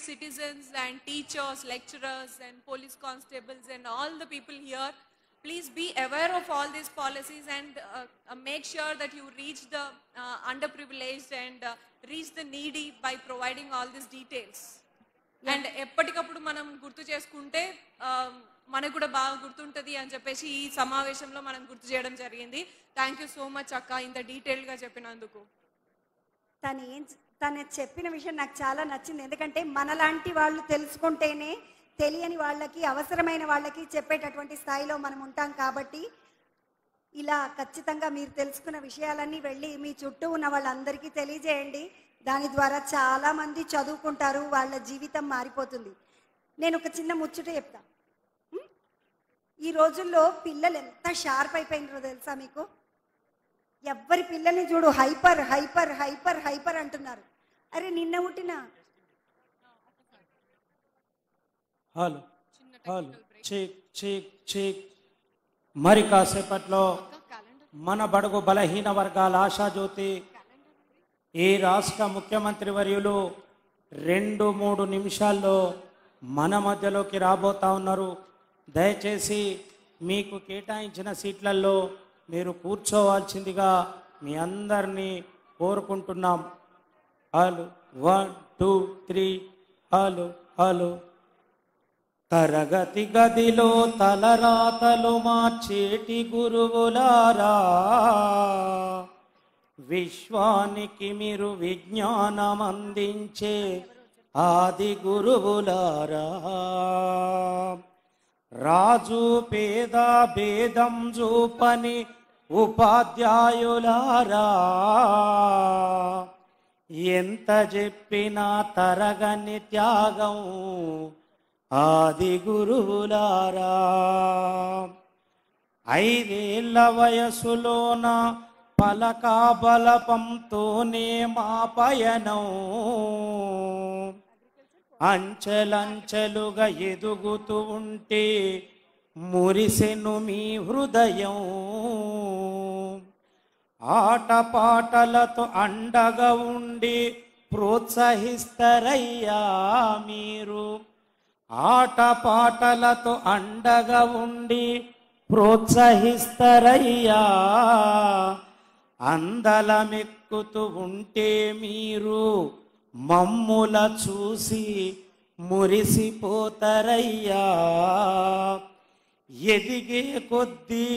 citizens and teachers, lecturers and police constables and all the people here, please be aware of all these policies and make sure that you reach the underprivileged and reach the needy by providing all these details. And ఎప్పటికప్పుడు మనం గుర్తు చేసుకుంటే మనకు కూడా బాగా గుర్తుంటుంది అని చెప్పేసి ఈ సమావేశంలో మనం గుర్తు చేయడం జరిగింది. థ్యాంక్ యూ సో మచ్ అక్క ఇంత డీటెయిల్గా చెప్పినందుకు. తను చెప్పిన విషయం నాకు చాలా నచ్చింది. ఎందుకంటే మనలాంటి వాళ్ళు తెలుసుకుంటేనే తెలియని వాళ్ళకి, అవసరమైన వాళ్ళకి చెప్పేటటువంటి స్థాయిలో మనం ఉంటాం. కాబట్టి ఇలా ఖచ్చితంగా మీరు తెలుసుకున్న విషయాలన్నీ వెళ్ళి మీ చుట్టూ ఉన్న వాళ్ళందరికీ తెలియజేయండి. దాని ద్వారా చాలామంది చదువుకుంటారు, వాళ్ళ జీవితం మారిపోతుంది. నేను ఒక చిన్న ముచ్చట చెప్తా. ఈ రోజుల్లో పిల్లలు ఎంత షార్ప్ అయిపోయినారో తెలుసా మీకు? ఎవ్వరి పిల్లల్ని చూడు హైపర్ హైపర్ హైపర్ హైపర్ అంటున్నారు. అరే నిన్న పుట్టిన hello hello check check check మరి కాసేపట్లో మన బడుగు బలహీన వర్గాల ఆశాజ్యోతి ఈ రాష్ట్ర ముఖ్యమంత్రి వర్యులు 2-3 నిమిషాల్లో మన మధ్యలోకి రాబోతా ఉన్నారు. దయచేసి మీకు కేటాయించిన సీట్లలో మీరు కూర్చోవాల్సిందిగా మీ అందరినీ కోరుకుంటున్నాం. Hello 1 2 3 hello hello. తరగతి గదిలో తలరాతలు మార్చేటి గురువులారా, విశ్వానికి మీరు విజ్ఞానం అందించే ఆది గురువులారా, రాజు పేద భేదం చూపని ఉపాధ్యాయులారా, ఎంత చెప్పినా తరగని త్యాగం ఆది గురువులారా. 5 ఏళ్ల వయసులోన పలకా బలపంతోనే మా పయనం అంచెలంచెలుగా ఎదుగుతూ ఉంటే మురిసెను మీ హృదయం. ఆటపాటలతో అండగా ఉండి ప్రోత్సహిస్తారయ్యా మీరు, ఆటపాటలతో అండగా ఉండి ప్రోత్సహిస్తారయ్యా. అందలమెక్కుతూ ఉంటే మీరు మమ్ముల చూసి మురిసిపోతారయ్యా. ఎదిగే కొద్దీ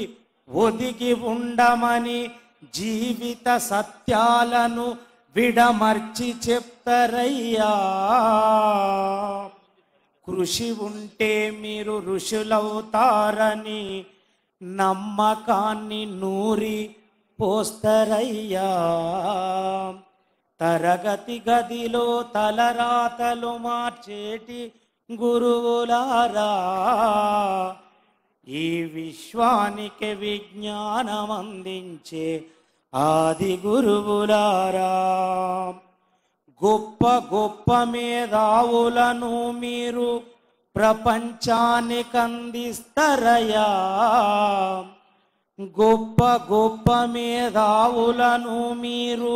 ఒదిగి ఉండమని జీవిత సత్యాలను విడమర్చి చెప్తారయ్యా. కృషి ఉంటే మీరు ఋషులవుతారని నమ్మకాన్ని నూరి పోస్తారయ్యా. తరగతి గదిలో తలరాతలు మార్చేటి గురువులారా, ఈ విశ్వానికి విజ్ఞానం అందించే ఆది గురువులారా. గొప్ప గొప్ప మేధావులను మీరు ప్రపంచానికి అందిస్తారయ్యా. గొప్ప గొప్ప మేధావులను మీరు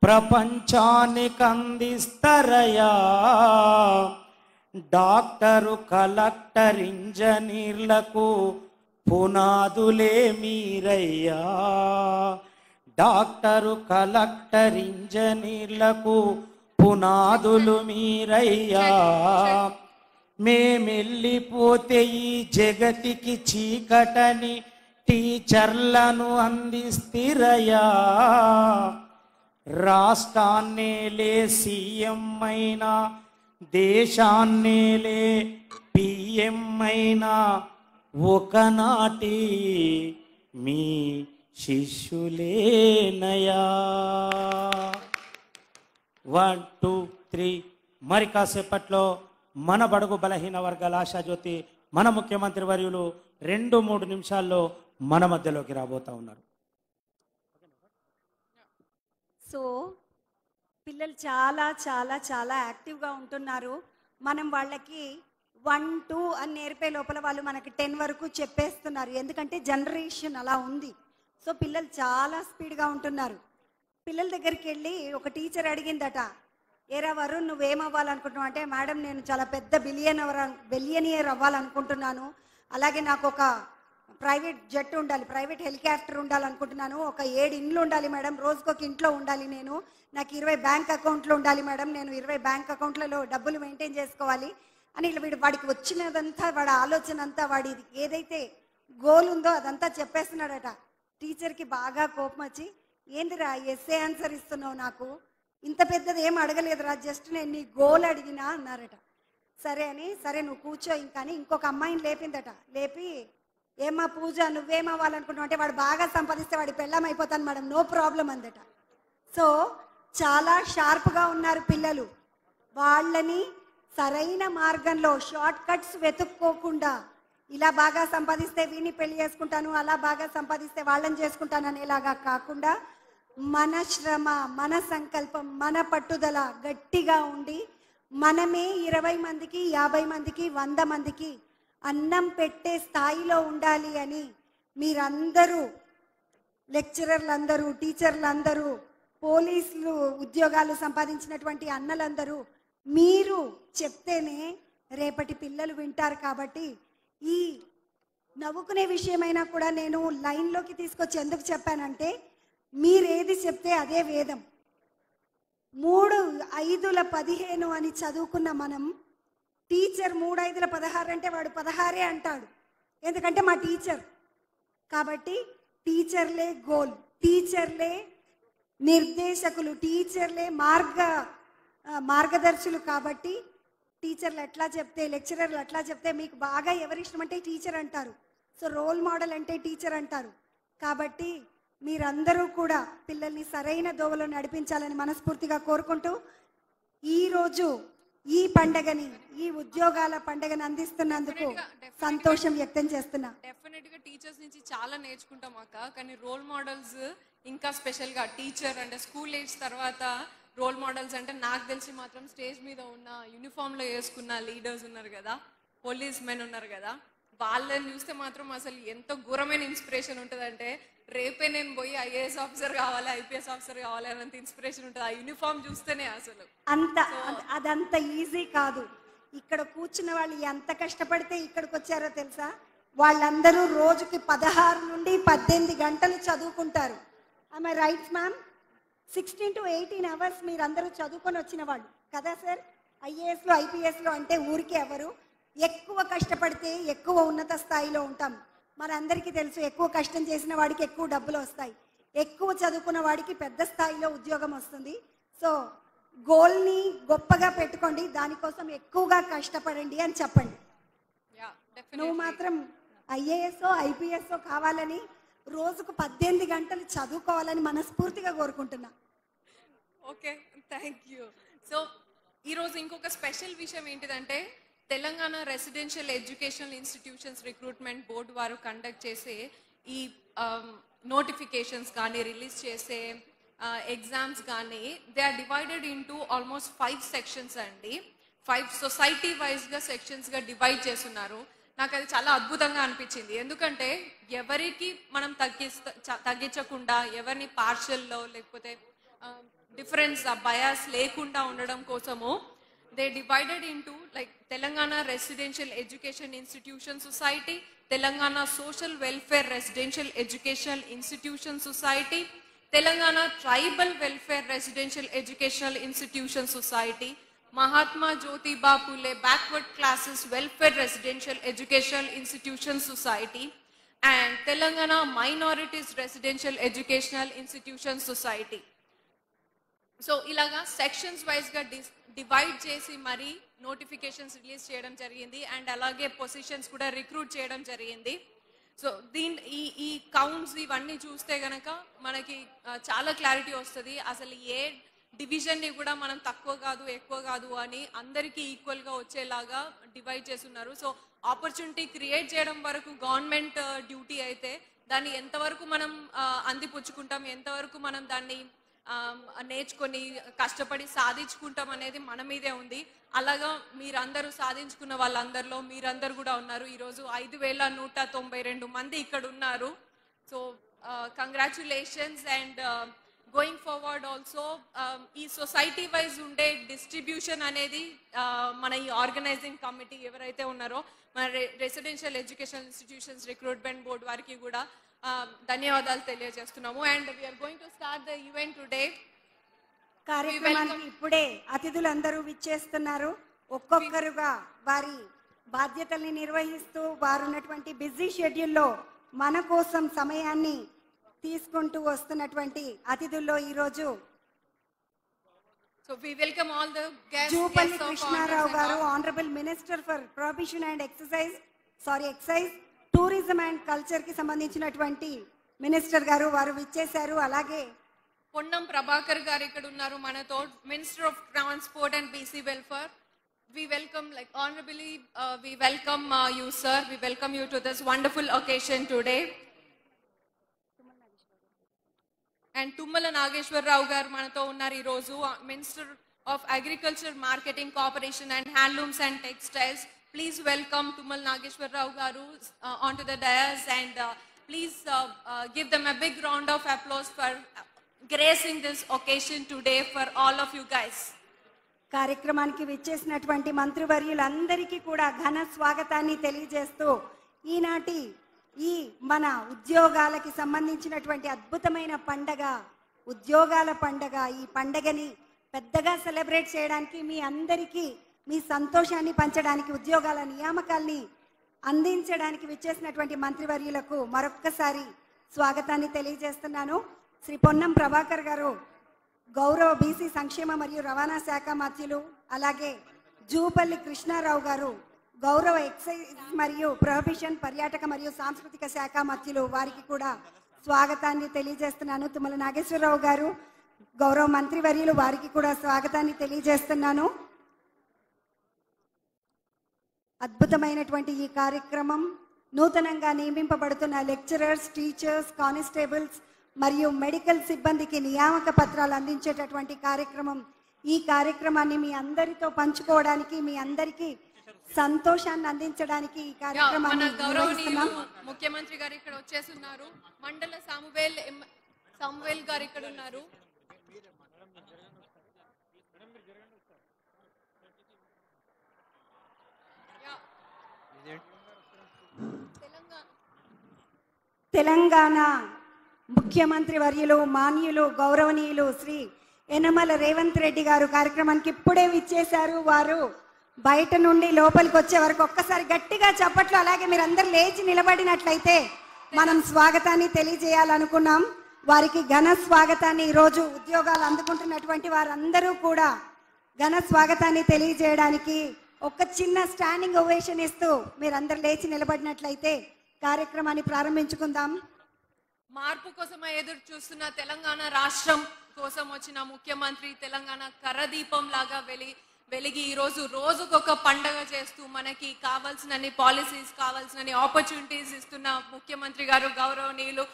ప్రపంచానికి అందిస్తారయ్యా. డాక్టరు కలెక్టర్ ఇంజనీర్లకు పునాదులే మీరయ్యా. డాక్టరు కలెక్టర్ ఇంజనీర్లకు పునాదులు మీరయ్యా. మేమెళ్ళిపోతే ఈ జగతికి చీకటని టీచర్లను అందిస్తారయ్యా. రాష్ట్రాన్నేలే సీఎం అయినా, దేశాన్నేలే పిఎం అయినా ఒకనాటి మీ శిష్యులేనయా. 1 2 3 మరి కాసేపట్లో మన బడుగు బలహీన వర్గాల ఆశాజ్యోతి మన ముఖ్యమంత్రి వర్యులు 2-3 నిమిషాల్లో మన మధ్యలోకి రాబోతా ఉన్నారు. సో పిల్లలు చాలా చాలా చాలా యాక్టివ్గా ఉంటున్నారు. మనం వాళ్ళకి 1 2 అని నేర్పే లోపల వాళ్ళు మనకి 10 వరకు చెప్పేస్తున్నారు. ఎందుకంటే జనరేషన్ అలా ఉంది. సో పిల్లలు చాలా స్పీడ్గా ఉంటున్నారు. పిల్లల దగ్గరికి వెళ్ళి ఒక టీచర్ అడిగిందట, ఏరా వరుణ్ నువ్వేం అవ్వాలనుకుంటున్నావు అంటే, మేడం నేను చాలా పెద్ద బిలియనియర్ అవ్వాలనుకుంటున్నాను, అలాగే నాకు ఒక ప్రైవేట్ జెట్ ఉండాలి, ప్రైవేట్ హెలికాప్టర్ ఉండాలనుకుంటున్నాను, ఒక 7 ఇండ్లు ఉండాలి మేడం, రోజుకొక ఇంట్లో ఉండాలి, నేను నాకు 20 బ్యాంక్ అకౌంట్లు ఉండాలి మేడం, నేను 20 బ్యాంక్ అకౌంట్లలో డబ్బులు మెయింటైన్ చేసుకోవాలి అని ఇలా వాడికి వచ్చినదంతా, వాడి ఆలోచన అంతా, వాడి ఏదైతే గోల్ ఉందో అదంతా చెప్పేస్తున్నాడట. టీచర్కి బాగా కోపం వచ్చి, ఏందిరా ఎస్ఏ ఆన్సర్ ఇస్తున్నావు, నాకు ఇంత పెద్దది ఏం అడగలేదురా, జస్ట్ నేను నీ గోల్ అడిగినా అన్నారట. సరే అని, సరే నువ్వు కూర్చో ఇంకా అని ఇంకొక అమ్మాయిని లేపిందట. లేపి, ఏమ్మా పూజ నువ్వేం అవ్వాలనుకుంటున్నావు అంటే, వాడు బాగా సంపాదిస్తే వాడి పెళ్ళం అయిపోతాను మేడం, నో ప్రాబ్లం అందట. సో చాలా షార్ప్గా ఉన్నారు పిల్లలు. వాళ్ళని సరైన మార్గంలో షార్ట్ కట్స్ వెతుక్కోకుండా, ఇలా బాగా సంపాదిస్తే వీని పెళ్లి చేసుకుంటాను, అలా బాగా సంపాదిస్తే వాళ్ళని చేసుకుంటాను అనేలాగా కాకుండా, మన శ్రమ, మన సంకల్పం, మన పట్టుదల గట్టిగా ఉండి మనమే 20 మందికి, 50 మందికి, 100 మందికి అన్నం పెట్టే స్థాయిలో ఉండాలి అని మీరందరూ, లెక్చరర్లందరూ, టీచర్లందరూ, పోలీసులు ఉద్యోగాలు సంపాదించినటువంటి అన్నలందరూ మీరు చెప్తేనే రేపటి పిల్లలు వింటారు. కాబట్టి ఈ నవ్వుకునే విషయమైనా కూడా నేను లైన్లోకి తీసుకొచ్చి ఎందుకు చెప్పానంటే, మీరేది చెప్తే అదే వేదం. 3 5 15 అని చదువుకున్న మనం, టీచర్ 3 5 16 అంటే వాడు 16 అంటాడు, ఎందుకంటే మా టీచర్. కాబట్టి టీచర్లే గోల్, టీచర్లే నిర్దేశకులు, టీచర్లే మార్గదర్శులు. కాబట్టి టీచర్లు ఎట్లా చెప్తే, లెక్చరర్లు ఎట్లా చెప్తే మీకు బాగా ఎవరిష్టం అంటే టీచర్ అంటారు. సో రోల్ మోడల్ అంటే టీచర్ అంటారు. కాబట్టి మీరందరూ కూడా పిల్లల్ని సరైన దోవలో నడిపించాలని మనస్ఫూర్తిగా కోరుకుంటూ, ఈరోజు ఈ పండగని, ఈ ఉద్యోగాల పండగని అందిస్తున్నందుకు సంతోషం వ్యక్తం చేస్తున్నా. డెఫినెట్ గా టీచర్స్ నుంచి చాలా నేర్చుకుంటాం అక్క. కానీ రోల్ మోడల్స్ ఇంకా స్పెషల్ గా టీచర్ అంటే స్కూల్ ఏజ్ తర్వాత రోల్ మోడల్స్ అంటే నాకు తెలిసి మాత్రం స్టేజ్ మీద ఉన్న యూనిఫామ్ లో వేసుకున్న లీడర్స్ ఉన్నారు కదా, పోలీస్ మెన్ ఉన్నారు కదా, వాళ్ళని చూస్తే మాత్రం అసలు ఎంత ఘోరమైన ఇన్స్పిరేషన్ ఉంటుందంటే, రేపే నేను పోయి ఐఏఎస్ ఆఫీసర్ కావాలి, ఐపీఎస్ ఆఫీసర్ కావాలి అన్నంత ఇన్స్పిరేషన్ ఉంటుంది ఆ యూనిఫామ్ చూస్తేనే. అసలు అదంత ఈజీ కాదు. ఇక్కడ కూర్చున్న వాళ్ళు ఎంత కష్టపడితే ఇక్కడికి వచ్చారో తెలుసా? వాళ్ళందరూ రోజుకి 16 నుండి 18 గంటలు చదువుకుంటారు. I right ma'am? 16 to 18 hours మీరందరూ చదువుకొని వచ్చిన వాళ్ళు కదా సార్? ఐఏఎస్లో, ఐపీఎస్లో అంటే ఊరికే ఎవరు? ఎక్కువ కష్టపడితే ఎక్కువ ఉన్నత స్థాయిలో ఉంటాం. మనందరికీ తెలుసు, ఎక్కువ కష్టం చేసిన వాడికి ఎక్కువ డబ్బులు వస్తాయి, ఎక్కువ చదువుకున్న వాడికి పెద్ద స్థాయిలో ఉద్యోగం వస్తుంది. సో గోల్ని గొప్పగా పెట్టుకోండి, దానికోసం ఎక్కువగా కష్టపడండి అని చెప్పండి. నువ్వు మాత్రం ఐఏఎస్ ఐపీఎస్ కావాలని రోజుకు 18 గంటలు చదువుకోవాలని మనస్ఫూర్తిగా కోరుకుంటున్నా. Okay, thank you. సో ఈరోజు ఇంకొక స్పెషల్ విషయం ఏంటిదంటే, Telangana residential educational institutions recruitment board వారు కండక్ట్ చేసే ఈ నోటిఫికేషన్స్ కానీ, రిలీజ్ చేసే ఎగ్జామ్స్ కానీ, they are divided into almost 5 sections అండి. 5 సొసైటీ వైజ్గా సెక్షన్స్గా డివైడ్ చేస్తున్నారు. నాకు అది చాలా అద్భుతంగా అనిపించింది. ఎందుకంటే ఎవరికి మనం తగ్గించకుండా, ఎవరిని పార్షల్లో లేకపోతే డిఫరెన్స్ బయాస్ లేకుండా ఉండడం కోసము they divided into like Telangana Residential Education Institution Society, Telangana Social Welfare Residential Educational Institution Society, Telangana Tribal Welfare Residential Educational Institution Society, Mahatma Jyotiba Phule Backward Classes Welfare Residential Educational Institution Society, and Telangana Minorities Residential Educational Institution Society. So ఇలాగా sections వైజ్గా divide చేసి మరి notifications release చేయడం జరిగింది. And అలాగే positions కూడా recruit చేయడం జరిగింది. సో ఈ కౌంట్స్ ఇవన్నీ చూస్తే గనక మనకి చాలా క్లారిటీ వస్తుంది. అసలు ఏ డివిజన్ని కూడా మనం తక్కువ కాదు, ఎక్కువ కాదు అని అందరికీ ఈక్వల్గా వచ్చేలాగా డివైడ్ చేస్తున్నారు. సో ఆపర్చునిటీ క్రియేట్ చేయడం వరకు గవర్నమెంట్ డ్యూటీ అయితే, దాన్ని ఎంతవరకు మనం అందిపుచ్చుకుంటాం, ఎంతవరకు మనం దాన్ని నేర్చుకొని కష్టపడి సాధించుకుంటాం అనేది మన మీదే ఉంది. అలాగా మీరందరూ సాధించుకున్న వాళ్ళందరిలో మీరందరూ కూడా ఉన్నారు. ఈరోజు 5192 మంది ఇక్కడ ఉన్నారు. So congratulations. And going forward also ఈ సొసైటీ వైజ్ ఉండే డిస్ట్రిబ్యూషన్ అనేది మన ఈ ఆర్గనైజింగ్ కమిటీ ఎవరైతే ఉన్నారో మన residential education institutions recruitment board వారికి కూడా ధన్యవాదాలు తెలియజేస్తున్నాము. And we're going to start the event today. కార్యక్రమానికి ఇప్పుడే అతిథులందరూ విచ్చేస్తున్నారు. ఒక్కొక్కరుగా వారి బాధ్యతల్ని నిర్వహిస్తూ వారు ఉన్నటువంటి బిజీ షెడ్యూల్లో మన కోసం సమయాన్ని తీసుకుంటూ వస్తున్నటువంటి అతిథుల్లో ఈరోజు Jupally Krishna Rao, honourable minister for prohibition and excise tourism and culture కి సంబంధించినటువంటి మినిస్టర్ గారు వారు విచ్చేశారు. అలాగే పొన్నం ప్రభాకర్ గారు ఇక్కడ ఉన్నారు మనతో, minister of transport and BC welfare. We welcome, like honorably, we welcome you, sir. We welcome you to this wonderful occasion today. And Tummala Nageshwar Rao garu manato unnaru ee roju, Minister of Agriculture, Marketing, Cooperation and Handlooms and Textiles. Please welcome Tummala Nageshwar Rao garu onto the dais, and please give them a big round of applause for gracing this occasion today for all of you guys. కార్యక్రమానికి విచ్చేసినటువంటి మంత్రివర్యులందరికీ కూడా ఘన స్వాగతాన్ని తెలియజేస్తూ ఈనాటి ఈ మన ఉద్యోగాలకి సంబంధించినటువంటి అద్భుతమైన పండగ, ఉద్యోగాల పండగ, ఈ పండగని పెద్దగా సెలబ్రేట్ చేయడానికి, మీ అందరికీ మీ సంతోషాన్ని పంచడానికి, ఉద్యోగాల నియామకాల్ని అందించడానికి విచ్చేసినటువంటి మంత్రివర్యులకు మరొక్కసారి స్వాగతాన్ని తెలియజేస్తున్నాను. శ్రీ పొన్నం ప్రభాకర్ గారు గౌరవ బీసీ సంక్షేమ మరియు రవాణా శాఖ మంత్రులు, అలాగే జూపల్లి కృష్ణారావు గారు గౌరవ ఎక్సైజ్ మరియు ప్రొహిబిషన్, పర్యాటక మరియు సాంస్కృతిక శాఖ మంత్రులు, వారికి కూడా స్వాగతాన్ని తెలియజేస్తున్నాను. తుమ్మల నాగేశ్వరరావు గారు గౌరవ మంత్రివర్యులు, వారికి కూడా స్వాగతాన్ని తెలియజేస్తున్నాను. అద్భుతమైనటువంటి ఈ కార్యక్రమం నూతనంగా నియమింపబడుతున్న లెక్చరర్స్, టీచర్స్, కానిస్టేబుల్స్ మరియు మెడికల్ సిబ్బందికి నియామక పత్రాలు అందించేటటువంటి కార్యక్రమం. ఈ కార్యక్రమాన్ని మీ అందరితో పంచుకోవడానికి, మీ అందరికీ సంతోషాన్ని అందించడానికి ఈ కార్యక్రమాన్ని నిర్వహిస్తున్నాం. ముఖ్యమంత్రి గారు ఇక్కడ వచ్చేస్తున్నారు. మండల సామువేల్ గారు ఇక్కడ ఉన్నారు. తెలంగాణ ముఖ్యమంత్రి వర్యులు, మాన్యులు, గౌరవనీయులు శ్రీ యనమల రేవంత్ రెడ్డి గారు కార్యక్రమానికి ఇప్పుడే విచ్చేశారు. వారు బయట నుండి లోపలికి వచ్చే వరకు ఒక్కసారి గట్టిగా చప్పట్లు, అలాగే మీరు అందరు లేచి నిలబడినట్లయితే మనం స్వాగతాన్ని తెలియజేయాలనుకున్నాం. వారికి ఘన స్వాగతాన్ని ఈరోజు ఉద్యోగాలు అందుకుంటున్నటువంటి వారందరూ కూడా ఘన స్వాగతాన్ని తెలియజేయడానికి ఒక చిన్న స్టాండింగ్ ఓవేషన్ ఇస్తూ మీరందరూ లేచి నిలబడినట్లయితే కార్యక్రమాన్ని ప్రారంభించుకుందాం. మార్పు కోసం ఎదురు చూస్తున్న తెలంగాణ రాష్ట్రం కోసం వచ్చిన ముఖ్యమంత్రి తెలంగాణ కరదీపం లాగా వెలిగి ఈ రోజు రోజుకొక పండగ చేస్తూ మనకి కావాల్సినన్ని పాలసీస్, కావాల్సినన్ని ఆపర్చునిటీస్ ఇస్తున్న ముఖ్యమంత్రి గారు గౌరవనీయులు,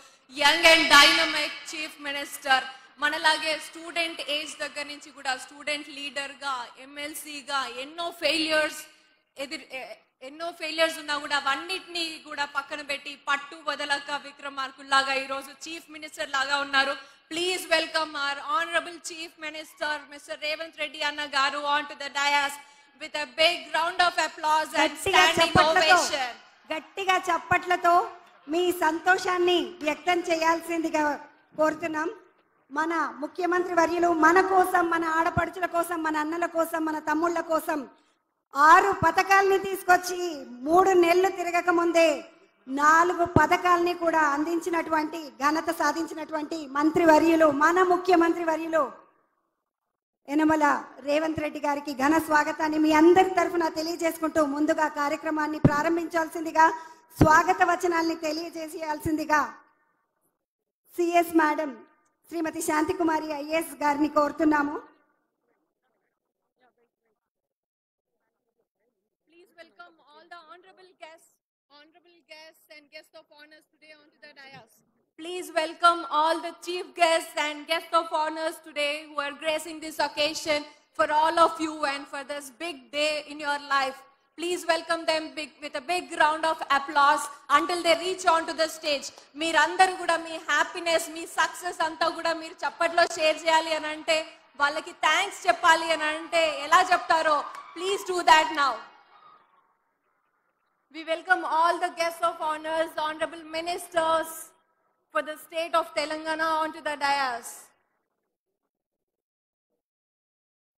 young and dynamic chief minister. మనలాగే స్టూడెంట్ ఏజ్ దగ్గర నుంచి కూడా స్టూడెంట్ లీడర్ గా, ఎమ్మెల్సీగా ఎన్నో ఫెయిలియర్స్ ఉన్నా కూడా అవన్నిటినీ కూడా పక్కన పెట్టి పట్టు వదలక విక్రమార్కుల్లాగా ఈరోజు చీఫ్ మినిస్టర్ లాగా ఉన్నారు. Please welcome our honourable chief minister mister Revanth Reddy అన్న గారు on to the dais with a big round of applause and standing ovation. గట్టిగా చప్పట్లతో మీ సంతోషాన్ని వ్యక్తం చేయాల్సిందిగా కోరుతున్నాం. మన ముఖ్యమంత్రి వర్యులు మన కోసం, మన ఆడపడుచుల కోసం, మన అన్నల కోసం, మన తమ్ముళ్ళ కోసం 6 పథకాలని తీసుకొచ్చి 3 నెలలు తిరగక ముందే 4 పథకాలని కూడా అందించినటువంటి ఘనత సాధించినటువంటి మంత్రివర్యులు, మన ముఖ్యమంత్రి వర్యులు యనమల రేవంత్ రెడ్డి గారికి ఘన స్వాగతాన్ని మీ అందరి తరఫున తెలియజేసుకుంటూ ముందుగా కార్యక్రమాన్ని ప్రారంభించాల్సిందిగా, స్వాగత వచనాల్ని తెలియజేయాల్సిందిగా సిఎస్ మేడం శ్రీమతి శాంతికుమారి ఐఏఎస్ గారిని కోరుతున్నాము. And guests of honors today onto the dais. Please welcome all the chief guests and guests of honors today who are gracing this occasion for all of you and for this big day in your life. Please welcome them with a big round of applause until they reach on to the stage. మీరందరూ కూడా మీ happiness, మీ success అంతా కూడా మీరు చప్పట్లో share చేయాలి అని అంటే, వాళ్ళకి thanks చెప్పాలి అని అంటే ఎలా చెప్తారో please do that now. We welcome all the guests of honors, honorable ministers for the state of Telangana onto the dais.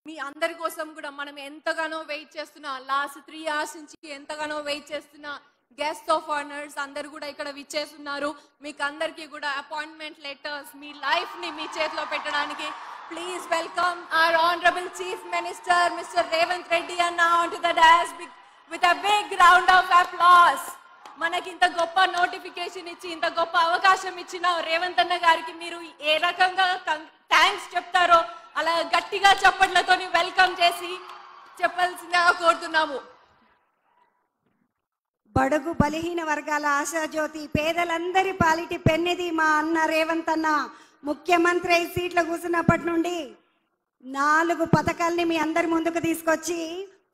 మీ అందరి కోసం కూడా మనం ఎంతగానో వెయిట్ చేస్తున్నా, లాస్ట్ 3 hours నుంచి ఎంతగానో వెయిట్ చేస్తున్న గెస్ట్ ఆఫ్ ఆనర్స్ అందరు కూడా ఇక్కడ విచ్చేస్తున్నారు. మీకు అందరికీ కూడా అపాయింట్మెంట్ లెటర్స్, మీ లైఫ్ ని మీ చేతిలో పెట్టడానికి please welcome our honourable chief minister mister Revanth Reddy అన్న onto the dais with a big round of applause. మనకి ఇంత గొప్ప నోటిఫికేషన్ ఇచ్చి ఇంత గొప్ప అవకాశం ఇచ్చిన రేవంత్ అన్న గారికి మీరు ఏ రకంగా థ్యాంక్స్ చెప్తారో అలా గట్టిగా చప్పట్లతో వెల్కమ్ చేసి చెప్పాల్సిందిగా కోరుతున్నాము. బడుగు బలహీన వర్గాల ఆశాజ్యోతి, పేదలందరి పాలిటి పెన్నిది మా అన్న రేవంత్ అన్న. ముఖ్యమంత్రి 5 సీట్లు కూర్చున్నప్పటి నుండి 4 పథకాల్ని మీ అందరి ముందుకు తీసుకొచ్చి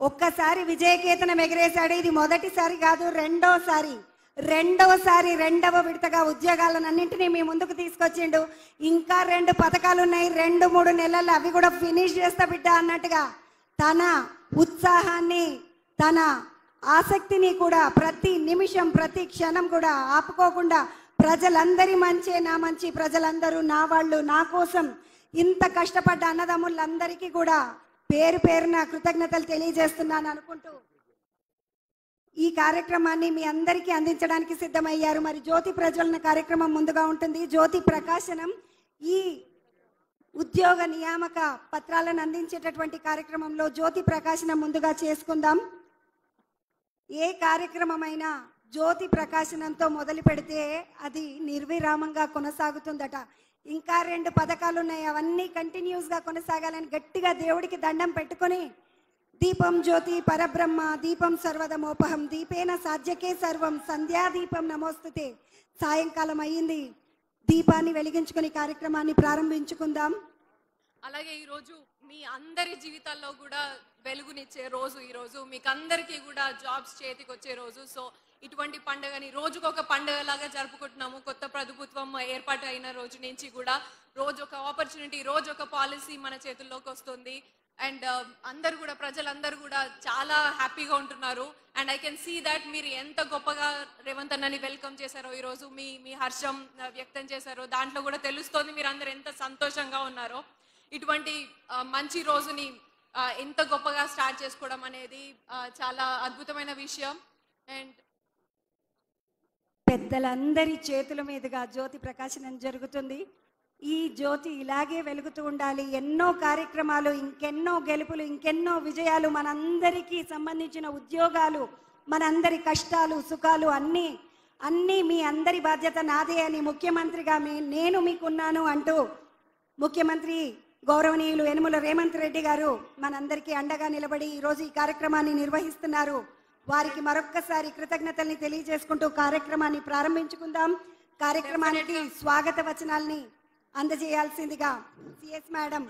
ఒక్కసారి విజయకేతనం ఎగరేశాడు. ఇది మొదటిసారి కాదు, రెండవ విడతగా ఉద్యోగాలన్నింటినీ మీ ముందుకు తీసుకొచ్చిండు. ఇంకా 2 పథకాలు ఉన్నాయి, 2-3 నెలల్లో అవి కూడా ఫినిష్ చేస్తా బిడ్డ అన్నట్టుగా తన ఉత్సాహాన్ని, తన ఆసక్తిని కూడా ప్రతి నిమిషం ప్రతి క్షణం కూడా ఆపుకోకుండా ప్రజలందరి మంచే నా మంచి, ప్రజలందరూ నా వాళ్ళు, నా కోసం ఇంత కష్టపడ్డ అన్నదమ్ములందరికీ కూడా పేరు పేరున కృతజ్ఞతలు తెలియజేస్తున్నాను అనుకుంటూ ఈ కార్యక్రమాన్ని మీ అందరికీ అందించడానికి సిద్ధమయ్యారు. మరి జ్యోతి ప్రజ్వలన కార్యక్రమం ముందుగా ఉంటుంది. జ్యోతి ప్రకాశనం, ఈ ఉద్యోగ నియామక పత్రాలను అందించేటటువంటి కార్యక్రమంలో జ్యోతి ప్రకాశనం ముందుగా చేసుకుందాం. ఏ కార్యక్రమమైనా జ్యోతి ప్రకాశనంతో మొదలు పెడితే అది నిర్విరామంగా కొనసాగుతుందట. ఇంకా 2 పథకాలు ఉన్నాయి, అవన్నీ కంటిన్యూస్గా కొనసాగాలని గట్టిగా దేవుడికి దండం పెట్టుకొని దీపం జ్యోతి పరబ్రహ్మ దీపం సర్వదమోపహం దీపేన సాధ్యకే సర్వం సంధ్యాదీపం నమోస్తుతే. సాయంకాలం అయ్యింది, దీపాన్ని వెలిగించుకొని కార్యక్రమాన్ని ప్రారంభించుకుందాం. అలాగే ఈరోజు మీ అందరి జీవితాల్లో కూడా వెలుగునిచ్చే రోజు, ఈరోజు మీకు అందరికీ కూడా జాబ్స్ చేతికి వచ్చే రోజు. సో ఇటువంటి పండుగని రోజుకొక పండుగలాగా జరుపుకుంటున్నాము. కొత్త ప్రభుత్వం ఏర్పాటు అయిన రోజు నుంచి కూడా రోజు ఒక ఆపర్చునిటీ, రోజు ఒక పాలసీ మన చేతుల్లోకి వస్తుంది. అండ్ అందరు కూడా ప్రజలందరూ కూడా చాలా హ్యాపీగా ఉంటున్నారు. And I can see that మీరు ఎంత గొప్పగా రేవంత్ అన్నని వెల్కమ్ చేశారో, ఈరోజు మీ హర్షం వ్యక్తం చేశారో దాంట్లో కూడా తెలుస్తోంది మీరు అందరు ఎంత సంతోషంగా ఉన్నారో. ఇటువంటి మంచి రోజుని ఎంత గొప్పగా స్టార్ట్ చేసుకోవడం అనేది చాలా అద్భుతమైన విషయం. అండ్ పెద్దలందరి చేతుల మీదుగా జ్యోతి ప్రకాశనం జరుగుతుంది. ఈ జ్యోతి ఇలాగే వెలుగుతూ ఉండాలి. ఎన్నో కార్యక్రమాలు, ఇంకెన్నో గెలుపులు, ఇంకెన్నో విజయాలు, మనందరికీ సంబంధించిన ఉద్యోగాలు, మనందరి కష్టాలు సుఖాలు అన్నీ మీ అందరి బాధ్యత నాదే అని ముఖ్యమంత్రిగా నేను మీకున్నాను అంటూ ముఖ్యమంత్రి గౌరవనీయులు యనమల రేవంత్ రెడ్డి గారు మనందరికీ అండగా నిలబడి ఈరోజు ఈ కార్యక్రమాన్ని నిర్వహిస్తున్నారు. వారికి మరొక్కసారి కృతజ్ఞతల్ని తెలియజేసుకుంటూ కార్యక్రమాన్ని ప్రారంభించుకుందాం. కార్యక్రమానికి స్వాగత వచనాల్ని అందజేయాల్సిందిగా సిఎస్ మేడం.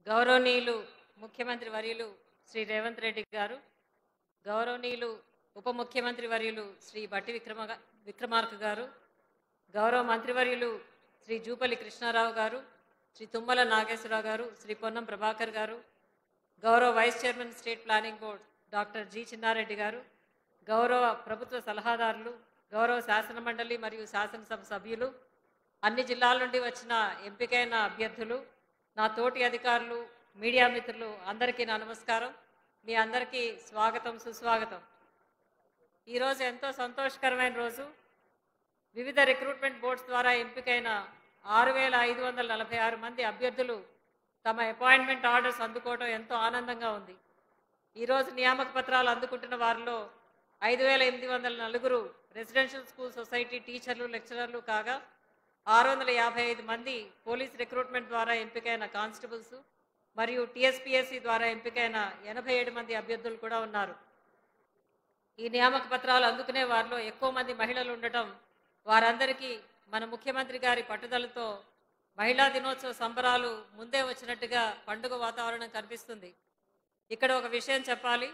గౌరవనీయులు ముఖ్యమంత్రి వర్యులు శ్రీ రేవంత్ రెడ్డి గారు, గౌరవనీయులు ఉప ముఖ్యమంత్రి వర్యులు శ్రీ బట్టి విక్రమార్క గారు, గౌరవ మంత్రివర్యులు శ్రీ జూపల్లి కృష్ణారావు గారు, శ్రీ తుమ్మల నాగేశ్వరరావు గారు, శ్రీ పొన్నం ప్రభాకర్ గారు, గౌరవ vice chairman state planning board doctor G Chinna Reddy గారు, గౌరవ ప్రభుత్వ సలహాదారులు, గౌరవ శాసన మండలి మరియు శాసనసభ సభ్యులు, అన్ని జిల్లాల నుండి వచ్చిన ఎంపికైన అభ్యర్థులు, నా తోటి అధికారులు, మీడియా మిత్రులు అందరికీ నా నమస్కారం. మీ అందరికీ స్వాగతం, సుస్వాగతం. ఈరోజు ఎంతో సంతోషకరమైన రోజు. వివిధ రిక్రూట్మెంట్ బోర్డ్స్ ద్వారా ఎంపికైన 6546 మంది అభ్యర్థులు తమ అపాయింట్మెంట్ ఆర్డర్స్ అందుకోవడం ఎంతో ఆనందంగా ఉంది. ఈరోజు నియామక పత్రాలు అందుకుంటున్న వారిలో 5804 రెసిడెన్షియల్ స్కూల్ సొసైటీ టీచర్లు, లెక్చరర్లు కాగా 655 మంది పోలీస్ రిక్రూట్మెంట్ ద్వారా ఎంపికైన కానిస్టేబుల్స్ మరియు టీఎస్పీఎస్సీ ద్వారా ఎంపికైన 87 మంది అభ్యర్థులు కూడా ఉన్నారు. ఈ నియామక పత్రాలు అందుకునే వారిలో ఎక్కువ మంది మహిళలు ఉండటం వారందరికీ మన ముఖ్యమంత్రి గారి పట్టుదలతో మహిళా దినోత్సవ సంబరాలు ముందే వచ్చినట్టుగా పండుగ వాతావరణం కనిపిస్తుంది. ఇక్కడ ఒక విషయం చెప్పాలి.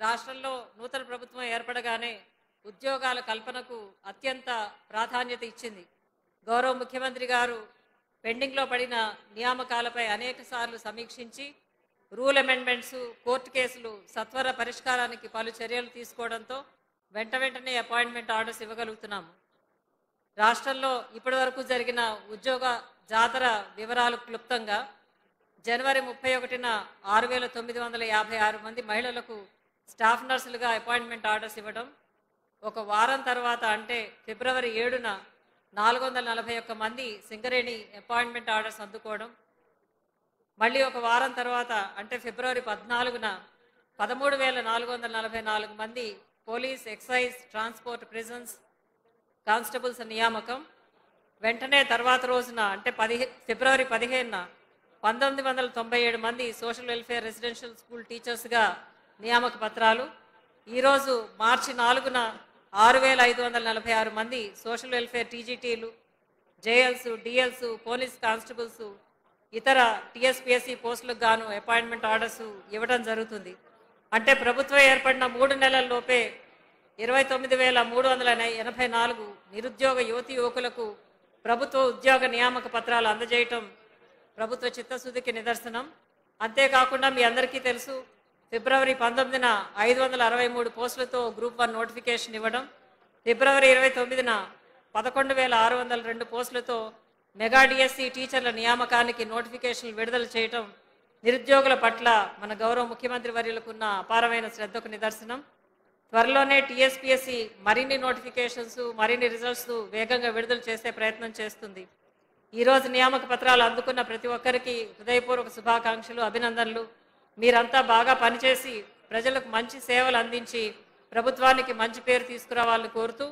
రాష్ట్రంలో నూతన ప్రభుత్వం ఏర్పడగానే ఉద్యోగాల కల్పనకు అత్యంత ప్రాధాన్యత ఇచ్చింది. గౌరవ ముఖ్యమంత్రి గారు పెండింగ్లో పడిన నియామకాలపై అనేక సార్లు సమీక్షించి రూల్ అమెండ్మెంట్స్, కోర్టు కేసులు సత్వర పరిష్కారానికి పలు చర్యలు తీసుకోవడంతో వెంటనే అపాయింట్మెంట్ ఆర్డర్స్ ఇవ్వగలుగుతున్నాము. రాష్ట్రంలో ఇప్పటి వరకు జరిగిన ఉద్యోగ జాతర వివరాలు క్లుప్తంగా జనవరి 31న 6,956 మంది మహిళలకు స్టాఫ్ నర్సులుగా అపాయింట్మెంట్ ఆర్డర్స్ ఇవ్వడం, ఒక వారం తర్వాత అంటే ఫిబ్రవరి 7న 441 మంది సింగరేణి అపాయింట్మెంట్ ఆర్డర్స్ అందుకోవడం, మళ్ళీ ఒక వారం తర్వాత అంటే ఫిబ్రవరి 14న 13,444 మంది police, excise, transport, prisons constables నియామకం, వెంటనే తర్వాత రోజున అంటే ఫిబ్రవరి 15న 1997 మంది సోషల్ వెల్ఫేర్ రెసిడెన్షియల్ స్కూల్ టీచర్స్గా నియామక పత్రాలు, ఈరోజు మార్చి 4న 6,546 మంది సోషల్ వెల్ఫేర్ టీజీటీలు, జేఎల్స్, డిఎల్స్, పోలీస్ కానిస్టేబుల్స్, ఇతర టీఎస్పీఎస్సీ పోస్టులకు గాను అపాయింట్మెంట్ ఆర్డర్స్ ఇవ్వడం జరుగుతుంది. అంటే ప్రభుత్వం ఏర్పడిన 3 నెలల్లోపే 29,384 నిరుద్యోగ యువతి యువకులకు ప్రభుత్వ ఉద్యోగ నియామక పత్రాలు అందజేయటం ప్రభుత్వ చిత్తశుద్ధికి నిదర్శనం. అంతేకాకుండా మీ అందరికీ తెలుసు, ఫిబ్రవరి 19న 563 పోస్టులతో గ్రూప్ 1 నోటిఫికేషన్ ఇవ్వడం, ఫిబ్రవరి 29న 11,602 పోస్టులతో మెగా డిఎస్సి టీచర్ల నియామకానికి నోటిఫికేషన్లు విడుదల చేయటం నిరుద్యోగుల పట్ల మన గౌరవ ముఖ్యమంత్రి వర్యులకున్న అపారమైన శ్రద్ధకు నిదర్శనం. త్వరలోనే టీఎస్పీఎస్సీ మరిన్ని నోటిఫికేషన్స్, మరిన్ని రిజల్ట్స్ వేగంగా విడుదల చేసే ప్రయత్నం చేస్తుంది. ఈరోజు నియామక పత్రాలు అందుకున్న ప్రతి ఒక్కరికి హృదయపూర్వక శుభాకాంక్షలు, అభినందనలు. మీరంతా బాగా పనిచేసి ప్రజలకు మంచి సేవలు అందించి ప్రభుత్వానికి మంచి పేరు తీసుకురావాలని కోరుతూ,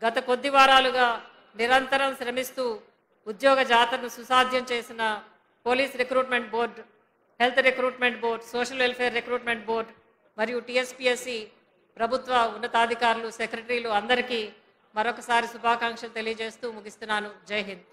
గత కొద్ది వారాలుగా నిరంతరం శ్రమిస్తూ ఉద్యోగ జాతరను సుసాధ్యం చేసిన police recruitment board, health recruitment board, social welfare recruitment board మరియు టీఎస్పీఎస్సీ ప్రభుత్వ ఉన్నతాధికారులు, సెక్రటరీలు అందరికీ మరొకసారి శుభాకాంక్షలు తెలియజేస్తూ ముగిస్తున్నాను. జై Hind.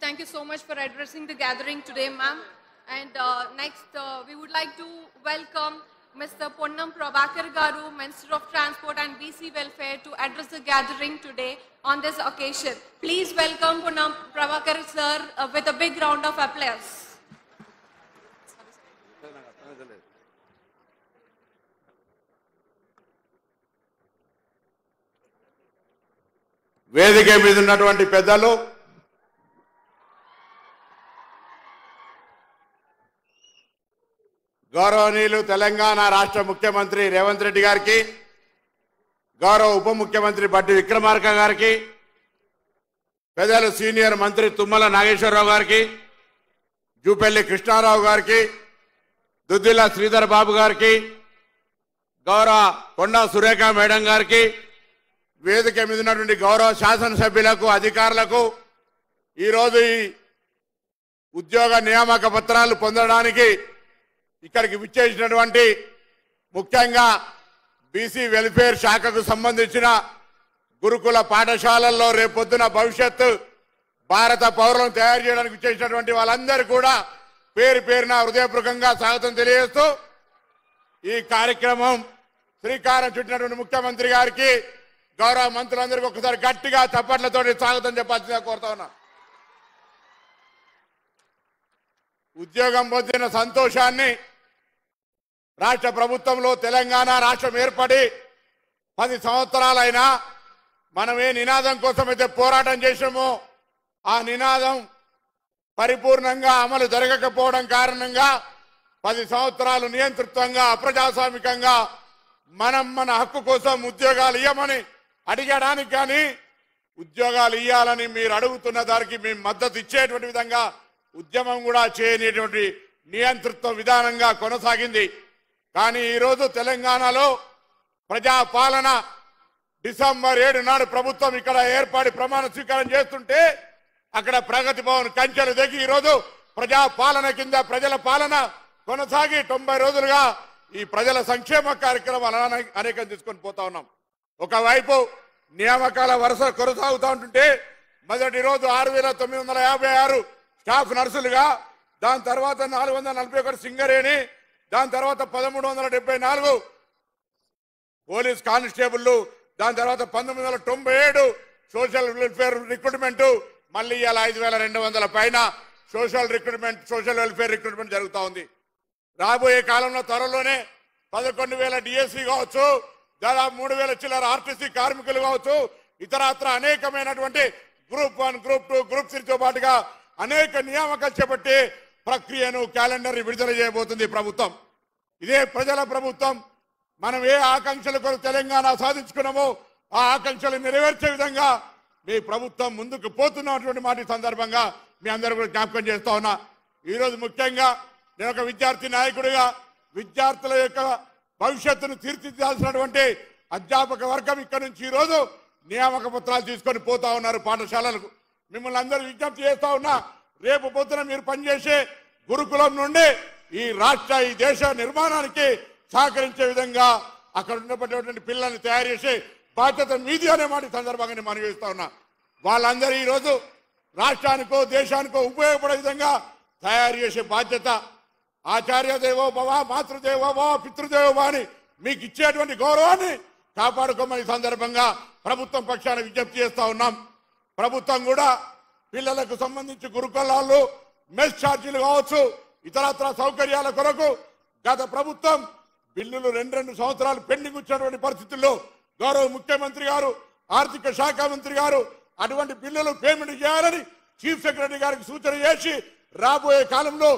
Thank you so much for addressing the gathering today, ma'am. And next, we would like to welcome Mr. Ponnam Prabhakar Garu, Minister of Transport and BC Welfare, to address the gathering today on this occasion. Please welcome Ponnam Prabhakar sir with a big round of applause. వేదిక మీద ఉన్నటువంటి పెద్దలు, గౌరవనీయులు తెలంగాణ రాష్ట్ర ముఖ్యమంత్రి రేవంత్ రెడ్డి గారికి, గౌరవ ఉప ముఖ్యమంత్రి బట్టి విక్రమార్క గారికి, పెద్దలు సీనియర్ మంత్రి తుమ్మల నాగేశ్వరరావు గారికి, జూపల్లి కృష్ణారావు గారికి, దుద్దిల్ల శ్రీధర్ బాబు గారికి, గౌరవ కొండా సురేఖ మేడం గారికి, వేదిక మీద ఉన్నటువంటి గౌరవ శాసనసభ్యులకు, అధికారులకు, ఈరోజు ఈ ఉద్యోగ నియామక పత్రాలు పొందడానికి ఇక్కడికి విచ్చేసినటువంటి ముఖ్యంగా బీసీ వెల్ఫేర్ శాఖకు సంబంధించిన గురుకుల పాఠశాలల్లో రేపొద్దున భవిష్యత్తు భారత పౌరులను తయారు చేయడానికి విచ్చేసినటువంటి వాళ్ళందరూ కూడా పేరు పేరున హృదయపూర్వకంగా స్వాగతం తెలియజేస్తూ, ఈ కార్యక్రమం శ్రీకారం చుట్టినటువంటి ముఖ్యమంత్రి గారికి, గౌరవ మంత్రులందరికీ ఒకసారి గట్టిగా చప్పట్లతో స్వాగతం చెప్పాల్సిందిగా కోరుతా ఉన్నా. ఉద్యోగం పొందిన సంతోషాన్ని రాష్ట్ర ప్రభుత్వంలో తెలంగాణ రాష్ట్రం ఏర్పడి 10 సంవత్సరాలైనా మనం ఏ నినాదం కోసమైతే పోరాటం చేసామో ఆ నినాదం పరిపూర్ణంగా అమలు జరగకపోవడం కారణంగా 10 సంవత్సరాలు నియంతృత్వంగా, అప్రజాస్వామికంగా మన హక్కు కోసం ఉద్యోగాలు ఇవ్వమని అడిగడానికి కానీ, ఉద్యోగాలు ఇవ్వాలని మీరు అడుగుతున్న దానికి మేము మద్దతు ఇచ్చేటువంటి విధంగా ఉద్యమం కూడా చేయనేటువంటి నియంతృత్వ విధానంగా కొనసాగింది. కానీ ఈరోజు తెలంగాణలో ప్రజాపాలన డిసెంబర్ 7 నాడు ప్రభుత్వం ఇక్కడ ఏర్పడి ప్రమాణ స్వీకారం చేస్తుంటే అక్కడ ప్రగతి భవన్ కంచెలు దిగి ఈరోజు ప్రజా పాలన కింద ప్రజల పాలన కొనసాగి 90 రోజులుగా ఈ ప్రజల సంక్షేమ కార్యక్రమాలు అనేకం తీసుకొని పోతా ఉన్నాం. ఒకవైపు నియామకాల వరుస కొనసాగుతూ ఉంటుంటే మొదటి రోజు 6,956 స్టాఫ్ నర్సులుగా, దాని తర్వాత 441 సింగరేణి, దాని తర్వాత 1374 పోలీస్ కానిస్టేబుల్, దాని తర్వాత 1997 సోషల్ వెల్ఫేర్ రిక్రూట్మెంట్, మళ్ళీ ఇలా 5,200 పైన సోషల్ వెల్ఫేర్ రిక్రూట్మెంట్ జరుగుతూ ఉంది. రాబోయే కాలంలో త్వరలోనే 11,000 డిఎస్సీ కావచ్చు, దాదాపు 3,000 చిల్లర ఆర్టీసీ కార్మికులు కావచ్చు, ఇతరత్ర అనేకమైనటువంటి గ్రూప్ 1, గ్రూప్ 2, గ్రూప్ 3తో పాటుగా అనేక నియామకాలు చేపట్టి ప్రక్రియను క్యాలెండర్ విడుదల చేయబోతుంది ప్రభుత్వం. ఇదే ప్రజల ప్రభుత్వం. మనం ఏ ఆకాంక్షల కొరకు తెలంగాణ సాధించుకున్నామో ఆ ఆకాంక్షలు నెరవేర్చే విధంగా మీ ప్రభుత్వం ముందుకు పోతున్నటువంటి మాట సందర్భంగా మీ అందరూ కూడా జ్ఞాపకం చేస్తా ఉన్నా. ఈరోజు ముఖ్యంగా నేను ఒక విద్యార్థి నాయకుడిగా విద్యార్థుల యొక్క భవిష్యత్తును తీర్చిదిద్దాల్సినటువంటి అధ్యాపక వర్గం ఇక్కడ నుంచి ఈరోజు నియామక పత్రాలు తీసుకొని పోతా ఉన్నారు పాఠశాలలకు. మిమ్మల్ని అందరూ విజ్ఞప్తి చేస్తా ఉన్నా, రేపు పొద్దున మీరు పనిచేసే గురుకులం నుండి ఈ దేశ నిర్మాణానికి సహకరించే విధంగా అక్కడ ఉన్నటువంటి పిల్లల్ని తయారు చేసే బాధ్యత మీది అనే మాట సందర్భంగా నేను మనవి చేస్తా ఉన్నా. వాళ్ళందరూ ఈరోజు రాష్ట్రానికో దేశానికో ఉపయోగపడే విధంగా తయారు చేసే బాధ్యత ఆచార్య దేవో భవ, మాతృదేవో భవ, పితృదేవో భవ అని మీకు ఇచ్చేటువంటి గౌరవాన్ని కాపాడుకోమని సందర్భంగా ప్రభుత్వం పక్షాన విజ్ఞప్తి చేస్తా ఉన్నాం. ప్రభుత్వం కూడా పిల్లలకు సంబంధించి గురుకులాలు, మెస్ ఛార్జీలు కావచ్చు, ఇతరత్ర సౌకర్యాల కొరకు గత ప్రభుత్వం బిల్లులు 2 సంవత్సరాలు పెండింగ్ వచ్చినటువంటి పరిస్థితుల్లో గౌరవ ముఖ్యమంత్రి గారు, ఆర్థిక శాఖ మంత్రి గారు అటువంటి బిల్లులు పేమెంట్ చేయాలని చీఫ్ సెక్రటరీ గారికి సూచన చేసి రాబోయే కాలంలో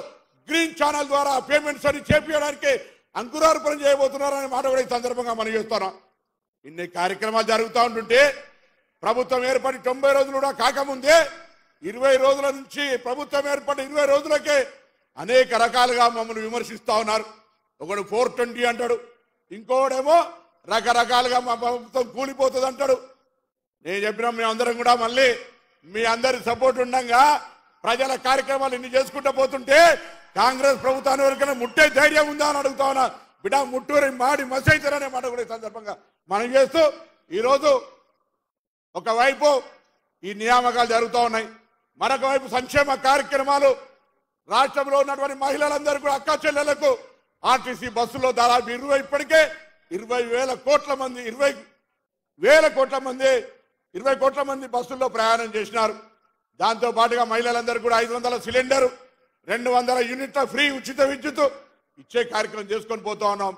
గ్రీన్ ఛానల్ ద్వారా పేమెంట్స్ అని చేపించడానికి అంకురార్పణ చేయబోతున్నారనే మాట కూడా ఈ సందర్భంగా మనం చేస్తున్నాం. ఇన్ని కార్యక్రమాలు జరుగుతూ ఉంటుంటే ప్రభుత్వం ఏర్పడి 90 రోజులు కూడా కాకముందే 20 రోజుల నుంచి ప్రభుత్వం ఏర్పడి 20 రోజులకే అనేక రకాలుగా మమ్మల్ని విమర్శిస్తూ ఉన్నారు. ఒకడు 420 అంటాడు, ఇంకోడేమో రకరకాలుగా మా ప్రభుత్వం కూలిపోతుంది అంటాడు. నేను చెప్పిన మీ అందరం కూడా మళ్ళీ మీ అందరి సపోర్ట్ ఉండగా ప్రజల కార్యక్రమాలు ఇన్ని చేసుకుంటూ పోతుంటే కాంగ్రెస్ ప్రభుత్వాన్ని వరకైనా ముట్టే ధైర్యం ఉందా అని అడుగుతా ఉన్నా. బిడ్డ ముట్టూరి మాడి మసైతారనే మాట కూడా ఈ సందర్భంగా మనం చేస్తూ ఈరోజు ఒకవైపు ఈ నియామకాలు జరుగుతూ ఉన్నాయి, మరొక వైపు సంక్షేమ కార్యక్రమాలు. రాష్ట్రంలో ఉన్నటువంటి మహిళలందరూ కూడా అక్క చెల్లెలకు ఆర్టీసీ బస్సులో దాదాపు 20 కోట్ల మంది బస్సుల్లో ప్రయాణం చేసినారు. దాంతో పాటుగా మహిళలందరూ కూడా 500 సిలిండర్, 200 యూనిట్ల ఫ్రీ ఉచిత విద్యుత్ ఇచ్చే కార్యక్రమం చేసుకొని పోతా ఉన్నాం.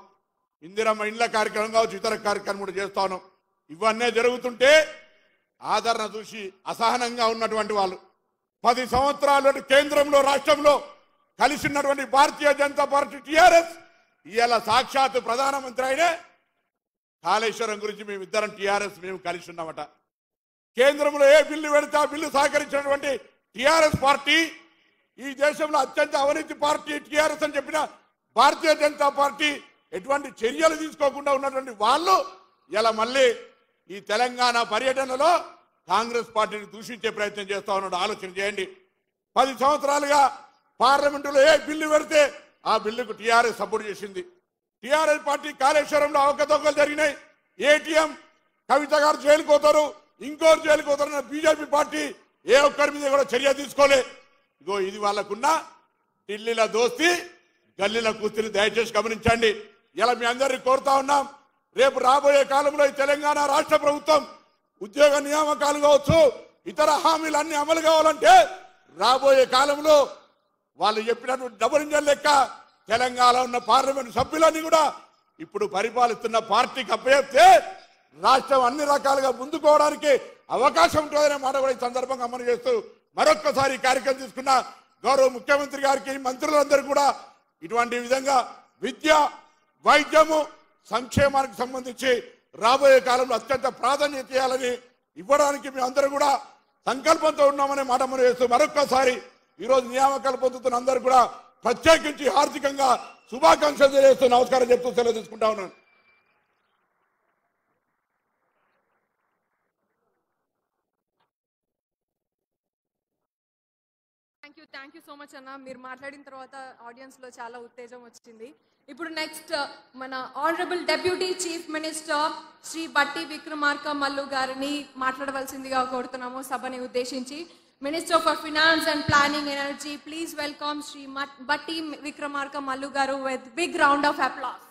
ఇందిరమ్మ ఇండ్ల కార్యక్రమం కావచ్చు, ఇతర కార్యక్రమం కూడా చేస్తా ఉన్నాం. ఇవన్నీ జరుగుతుంటే ఆదరణ చూసి అసహనంగా ఉన్నటువంటి వాళ్ళు 10 సంవత్సరాలు కేంద్రంలో రాష్ట్రంలో కలిసి ఉన్నటువంటి భారతీయ జనతా పార్టీ టీఆర్ఎస్ ఇవాళ సాక్షాత్ ప్రధానమంత్రి అయినే కాళేశ్వరం గురించి మేమిద్దరం టీఆర్ఎస్ మేము కలిసి ఉన్నామట. కేంద్రంలో ఏ బిల్లు పెడితే ఆ బిల్లు సహకరించినటువంటి టీఆర్ఎస్ పార్టీ, ఈ దేశంలో అత్యంత అవినీతి పార్టీ టీఆర్ఎస్ అని చెప్పిన భారతీయ జనతా పార్టీ ఎటువంటి చర్యలు తీసుకోకుండా ఉన్నటువంటి వాళ్ళు ఇలా మళ్ళీ ఈ తెలంగాణ పర్యటనలో కాంగ్రెస్ పార్టీని దూషించే ప్రయత్నం చేస్తా ఉన్నాడు. ఆలోచన చేయండి. 10 సంవత్సరాలుగా పార్లమెంటులో ఏ బిల్లు పెడితే ఆ బిల్లుకు టీఆర్ఎస్ సపోర్ట్ చేసింది. టీఆర్ఎస్ పార్టీ కాళేశ్వరంలో అవకతవకలు జరిగినాయి, ఏటీఎం కవిత గారు జైలుకు పోతారు, ఇంకోరు జైలుకు పోతారన్న బీజేపీ పార్టీ ఏ ఒక్కరి మీద కూడా చర్య తీసుకోలే. ఇగో ఇది వాళ్ళకున్న ఢిల్లీల దోస్తి, గల్లీల కుస్తీని దయచేసి గమనించండి. ఇలా మీ అందరినీ కోరుతా ఉన్నాం, రేపు రాబోయే కాలంలో ఈ తెలంగాణ రాష్ట్ర ప్రభుత్వం ఉద్యోగ నియామకాలు కావచ్చు, ఇతర హామీలు అన్ని అమలు కావాలంటే రాబోయే కాలంలో వాళ్ళు చెప్పినటువంటి డబుల్ ఇంజన్ లెక్క తెలంగాణలో ఉన్న పార్లమెంట్ సభ్యులన్నీ కూడా ఇప్పుడు పరిపాలిస్తున్న పార్టీకి అప్పచెప్తే రాష్ట్రం అన్ని రకాలుగా ముందుకోవడానికి అవకాశం ఉంటుందనే మాట కూడా ఈ సందర్భంగా అమలు చేస్తూ మరొక్కసారి ఈ కార్యక్రమం తీసుకున్న గౌరవ ముఖ్యమంత్రి గారికి, మంత్రులందరూ కూడా ఇటువంటి విధంగా విద్య, వైద్యము, సంక్షేమానికి సంబంధించి రాబోయే కాలంలో అత్యంత ప్రాధాన్యత ఇవ్వాలని ఇవ్వడానికి మేము అందరూ కూడా సంకల్పంతో ఉన్నామనే మాట మనం చేస్తూ మరొక్కసారి ఈరోజు నియామకాలు పొందుతున్న అందరూ కూడా ప్రత్యేకించి ఆర్థికంగా శుభాకాంక్షలు తెలియజేస్తూ నమస్కారం చెప్తూ సెలవు తీసుకుంటా ఉన్నాను. యూ సో మచ్ అన్న. మీరు మాట్లాడిన తర్వాత ఆడియన్స్లో చాలా ఉత్తేజం వచ్చింది. ఇప్పుడు నెక్స్ట్ మన honourable deputy chief minister Shri Bhatti Vikramarka Mallu గారిని మాట్లాడవలసిందిగా కోరుతున్నాము సభని ఉద్దేశించి. Minister for finance and planning energy, please welcome Shri Bhatti Vikramarka Mallu గారు with big round of applause.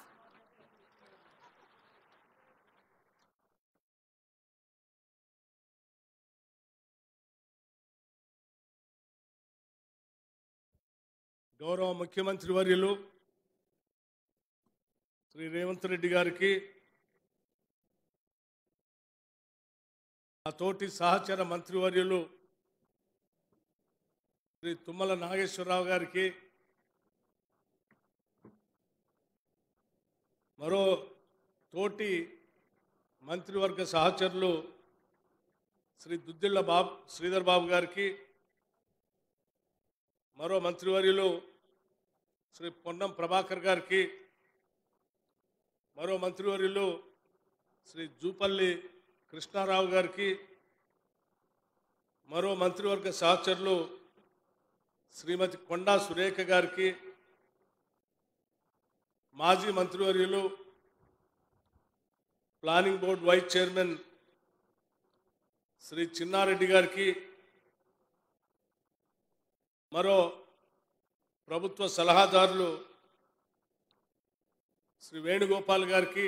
గౌరవ ముఖ్యమంత్రి వర్యులు శ్రీ రేవంత్ రెడ్డి గారికి, ఆ తోటి సహచర మంత్రివర్యులు శ్రీ తుమ్మల నాగేశ్వరరావు గారికి, మరో తోటి మంత్రివర్గ సహచరులు శ్రీ దుద్దిళ్ల శ్రీధర్ బాబు గారికి, మరో మంత్రివర్యులు శ్రీ పొన్నం ప్రభాకర్ గారికి, మరో మంత్రివర్యులు శ్రీ జూపల్లి కృష్ణారావు గారికి, మరో మంత్రివర్గ సహచరులు శ్రీమతి కొండా సురేఖ గారికి, మాజీ మంత్రివర్యులు planning board vice chairman Shri Chinna Reddy గారికి, మరో ప్రభుత్వ సలహాదారులు శ్రీ వేణుగోపాల్ గారికి,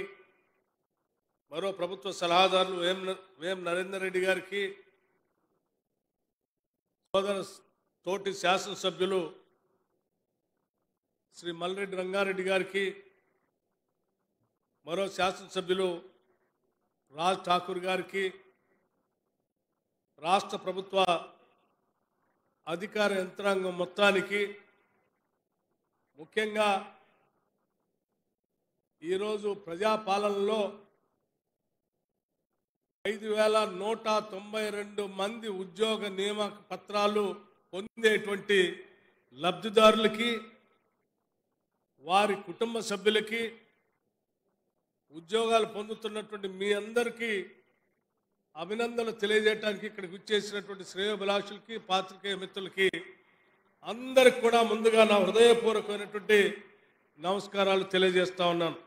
మరో ప్రభుత్వ సలహాదారులు వేం నరేందర్ రెడ్డి గారికి, సోదర తోటి శాసనసభ్యులు శ్రీ మల్రెడ్డి రంగారెడ్డి గారికి, మరో శాసనసభ్యులు రాజ్ ఠాకూర్ గారికి, రాష్ట్ర ప్రభుత్వ అధికార యంత్రాంగం మొత్తానికి, ముఖ్యంగా ఈరోజు ప్రజాపాలనలో 5,192 మంది ఉద్యోగ నియామక పత్రాలు పొందేటువంటి లబ్ధిదారులకి, వారి కుటుంబ సభ్యులకి, ఉద్యోగాలు పొందుతున్నటువంటి మీ అందరికీ అభినందనలు తెలియజేయడానికి ఇక్కడికి వచ్చేసినటువంటి శ్రేయోభిలాషులకి, పాత్రికేయ మిత్రులకి అందరికి కూడా ముందుగా నా హృదయపూర్వకమైనటువంటి నమస్కారాలు తెలియజేస్తా ఉన్నాను.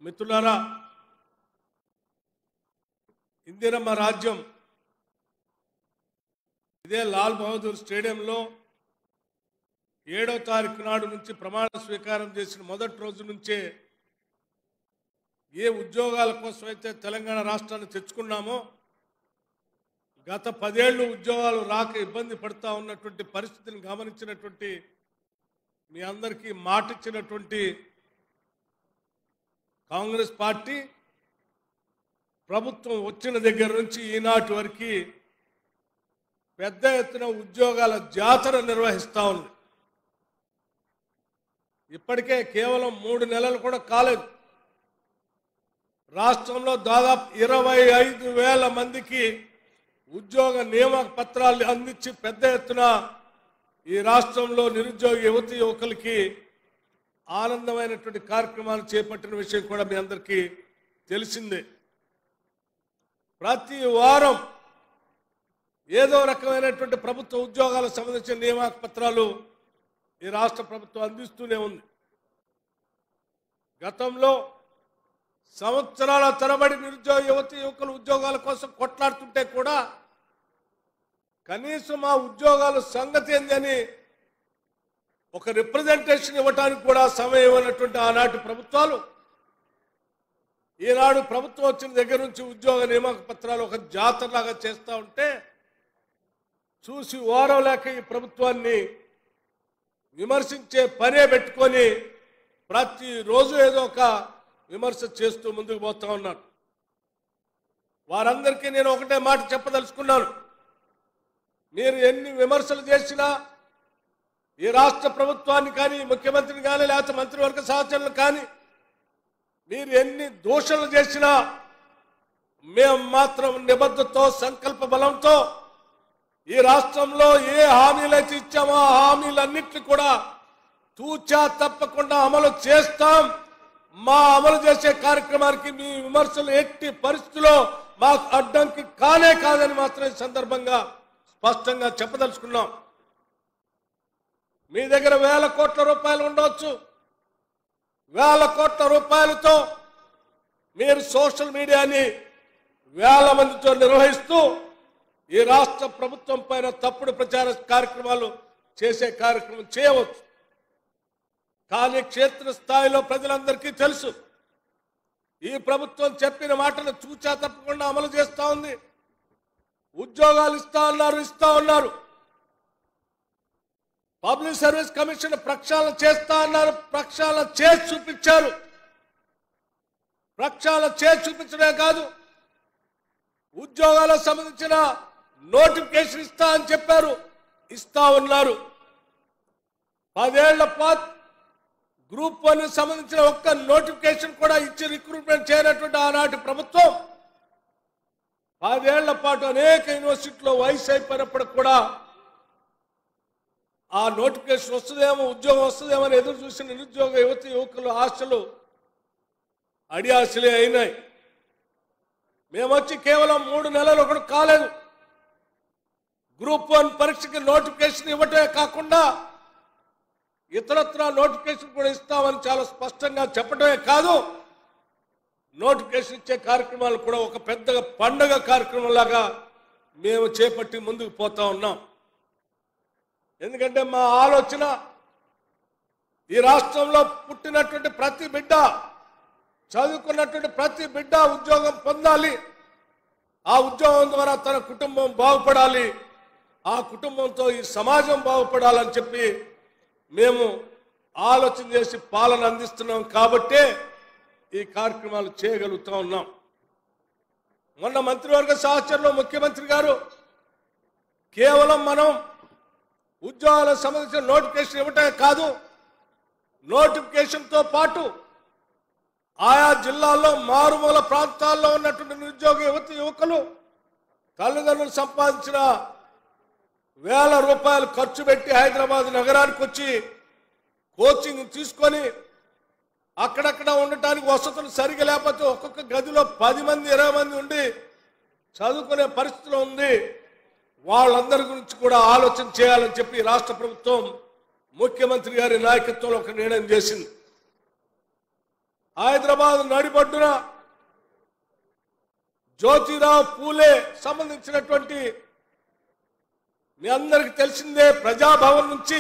మిత్రులారా, ఇందిరమ్మ రాజ్యం ఇదే లాల్ బహదూర్ స్టేడియంలో 7వ తారీఖు నాడు నుంచి ప్రమాణ స్వీకారం చేసిన మొదటి రోజు నుంచే ఏ ఉద్యోగాల కోసం అయితే తెలంగాణ రాష్ట్రాన్ని తెచ్చుకున్నామో, గత 10 ఏళ్ళు ఉద్యోగాలు రాక ఇబ్బంది పడుతూ ఉన్నటువంటి పరిస్థితిని గమనించినటువంటి మీ అందరికీ మాటిచ్చినటువంటి కాంగ్రెస్ పార్టీ ప్రభుత్వం వచ్చిన దగ్గర నుంచి ఈనాటి వరకు పెద్ద ఎత్తున ఉద్యోగాల జాతర నిర్వహిస్తూ ఉంది. ఇప్పటికే కేవలం 3 నెలలు కూడా కాలేదు, రాష్ట్రంలో దాదాపు 25,000 మందికి ఉద్యోగ నియామక పత్రాలు అందించి పెద్ద ఎత్తున ఈ రాష్ట్రంలో నిరుద్యోగ యువతి యువకులకి ఆనందమైనటువంటి కార్యక్రమాలు చేపట్టిన విషయం కూడా మీ అందరికీ తెలిసిందే. ప్రతి వారం ఏదో రకమైనటువంటి ప్రభుత్వ ఉద్యోగాలకు సంబంధించిన నియామక పత్రాలు ఈ రాష్ట్ర ప్రభుత్వం అందిస్తూనే ఉంది. గతంలో సంవత్సరాల తరబడి నిరుద్యోగ యువతి యువకులు ఉద్యోగాల కోసం కొట్లాడుతుంటే కూడా కనీసం ఆ ఉద్యోగాల సంగతి ఏందని ఒక రిప్రజెంటేషన్ ఇవ్వడానికి కూడా సమయం ఇవ్వనటువంటి ఆనాటి ప్రభుత్వాలు ఈనాడు ప్రభుత్వం వచ్చిన దగ్గర నుంచి ఉద్యోగ నియామక పత్రాలు ఒక జాతరలాగా చేస్తూ ఉంటే చూసి ఓరవలేక ఈ ప్రభుత్వాన్ని విమర్శించే పనే పెట్టుకొని ప్రతిరోజు ఏదో ఒక విమర్శ చేస్తూ ముందుకు పోతా ఉన్నారు. వారందరికీ నేను ఒకటే మాట చెప్పదలుచుకున్నాను. మీరు ఎన్ని విమర్శలు చేసినా ఈ రాష్ట్ర ప్రభుత్వాన్ని కానీ, ముఖ్యమంత్రిని కానీ, లేకపోతే మంత్రివర్గ సహచరులు కానీ మీరు ఎన్ని దోషణలు చేసినా మేము మాత్రం నిబద్ధతతో, సంకల్ప బలంతో ఈ రాష్ట్రంలో ఏ హామీలైతే ఇచ్చామో ఆ హామీలన్నింటినీ కూడా తూచా తప్పకుండా అమలు చేస్తాం. మా అమలు చేసే కార్యక్రమానికి మీ విమర్శలు ఎట్టి పరిస్థితుల్లో మాకు అడ్డంకి కానే కాదని మాత్రం ఈ సందర్భంగా స్పష్టంగా చెప్పదలుచుకున్నాం. మీ దగ్గర వేల కోట్ల రూపాయలు ఉండవచ్చు. వేల కోట్ల రూపాయలతో మీరు సోషల్ మీడియాని వేల మందితో నిర్వహిస్తూ ఈ రాష్ట్ర ప్రభుత్వం పైన తప్పుడు ప్రచార కార్యక్రమాలు చేసే కార్యక్రమం చేయవచ్చు. కానీ క్షేత్ర స్థాయిలో ప్రజలందరికీ తెలుసు, ఈ ప్రభుత్వం చెప్పిన మాటలు చూచా తప్పకుండా అమలు చేస్తా ఉంది. ఉద్యోగాలు ఇస్తా ఉన్నారు. పబ్లిక్ సర్వీస్ కమిషన్ ప్రక్షాళన చేస్తా అన్నారు, ప్రక్షాళన చేసి చూపించారు. ప్రక్షాళన చేసి చూపించడమే కాదు, ఉద్యోగాలకు సంబంధించిన నోటిఫికేషన్ ఇస్తా అని చెప్పారు, ఇస్తా ఉన్నారు. 10 ఏళ్ల పాటు గ్రూప్ 1 సంబంధించిన ఒక్క నోటిఫికేషన్ కూడా ఇచ్చి రిక్రూట్మెంట్ చేయనటువంటి ఆనాటి ప్రభుత్వం 10 ఏళ్ల పాటు అనేక యూనివర్సిటీలో వయసు అయిపోయినప్పుడు కూడా ఆ నోటిఫికేషన్ వస్తుందేమో, ఉద్యోగం వస్తుందేమో అని ఎదురు చూసిన నిరుద్యోగ యువతి యువకుల ఆశలు అడియాశలే అయినాయి. మేమొచ్చి కేవలం 3 నెలలు ఒకటి కాలేదు. గ్రూప్ 1 పరీక్షకి నోటిఫికేషన్ ఇవ్వటమే కాకుండా ఇతరత్ర నోటిఫికేషన్ కూడా ఇస్తామని చాలా స్పష్టంగా చెప్పడమే కాదు, నోటిఫికేషన్ ఇచ్చే కార్యక్రమాలు కూడా ఒక పెద్ద పండగ కార్యక్రమం లాగా మేము చేపట్టి ముందుకు పోతా ఉన్నాం. ఎందుకంటే మా ఆలోచన ఈ రాష్ట్రంలో పుట్టినటువంటి ప్రతి బిడ్డ, చదువుకున్నటువంటి ప్రతి బిడ్డ ఉద్యోగం పొందాలి. ఆ ఉద్యోగం ద్వారా తన కుటుంబం బాగుపడాలి, ఆ కుటుంబంతో ఈ సమాజం బాగుపడాలని చెప్పి మేము ఆలోచన చేసి పాలన అందిస్తున్నాం. కాబట్టే ఈ కార్యక్రమాలు చేయగలుగుతా ఉన్నాం. మొన్న మంత్రివర్గ సహచరులు ముఖ్యమంత్రి గారు కేవలం మనం ఉద్యోగాలకు సంబంధించిన నోటిఫికేషన్ ఇవ్వటమే కాదు, నోటిఫికేషన్తో పాటు ఆయా జిల్లాల్లో మారుమూల ప్రాంతాల్లో ఉన్నటువంటి నిరుద్యోగ యువతి యువకులు తల్లిదండ్రులు సంపాదించిన వేల రూపాయలు ఖర్చు పెట్టి హైదరాబాద్ నగరానికి వచ్చి కోచింగ్ తీసుకొని అక్కడక్కడ ఉండటానికి వసతులు సరిగా లేకపోతే ఒక్కొక్క గదిలో 10 మంది 20 మంది ఉండి చదువుకునే పరిస్థితిలో ఉంది. వాళ్ళందరి గురించి కూడా ఆలోచన చేయాలని చెప్పి రాష్ట్ర ప్రభుత్వం ముఖ్యమంత్రి గారి నాయకత్వంలో ఒక నిర్ణయం చేసింది. హైదరాబాద్ నడిబొడ్డున జ్యోతిరావు పూలే సంబంధించినటువంటి మీ అందరికి తెలిసిందే ప్రజాభవన్ నుంచి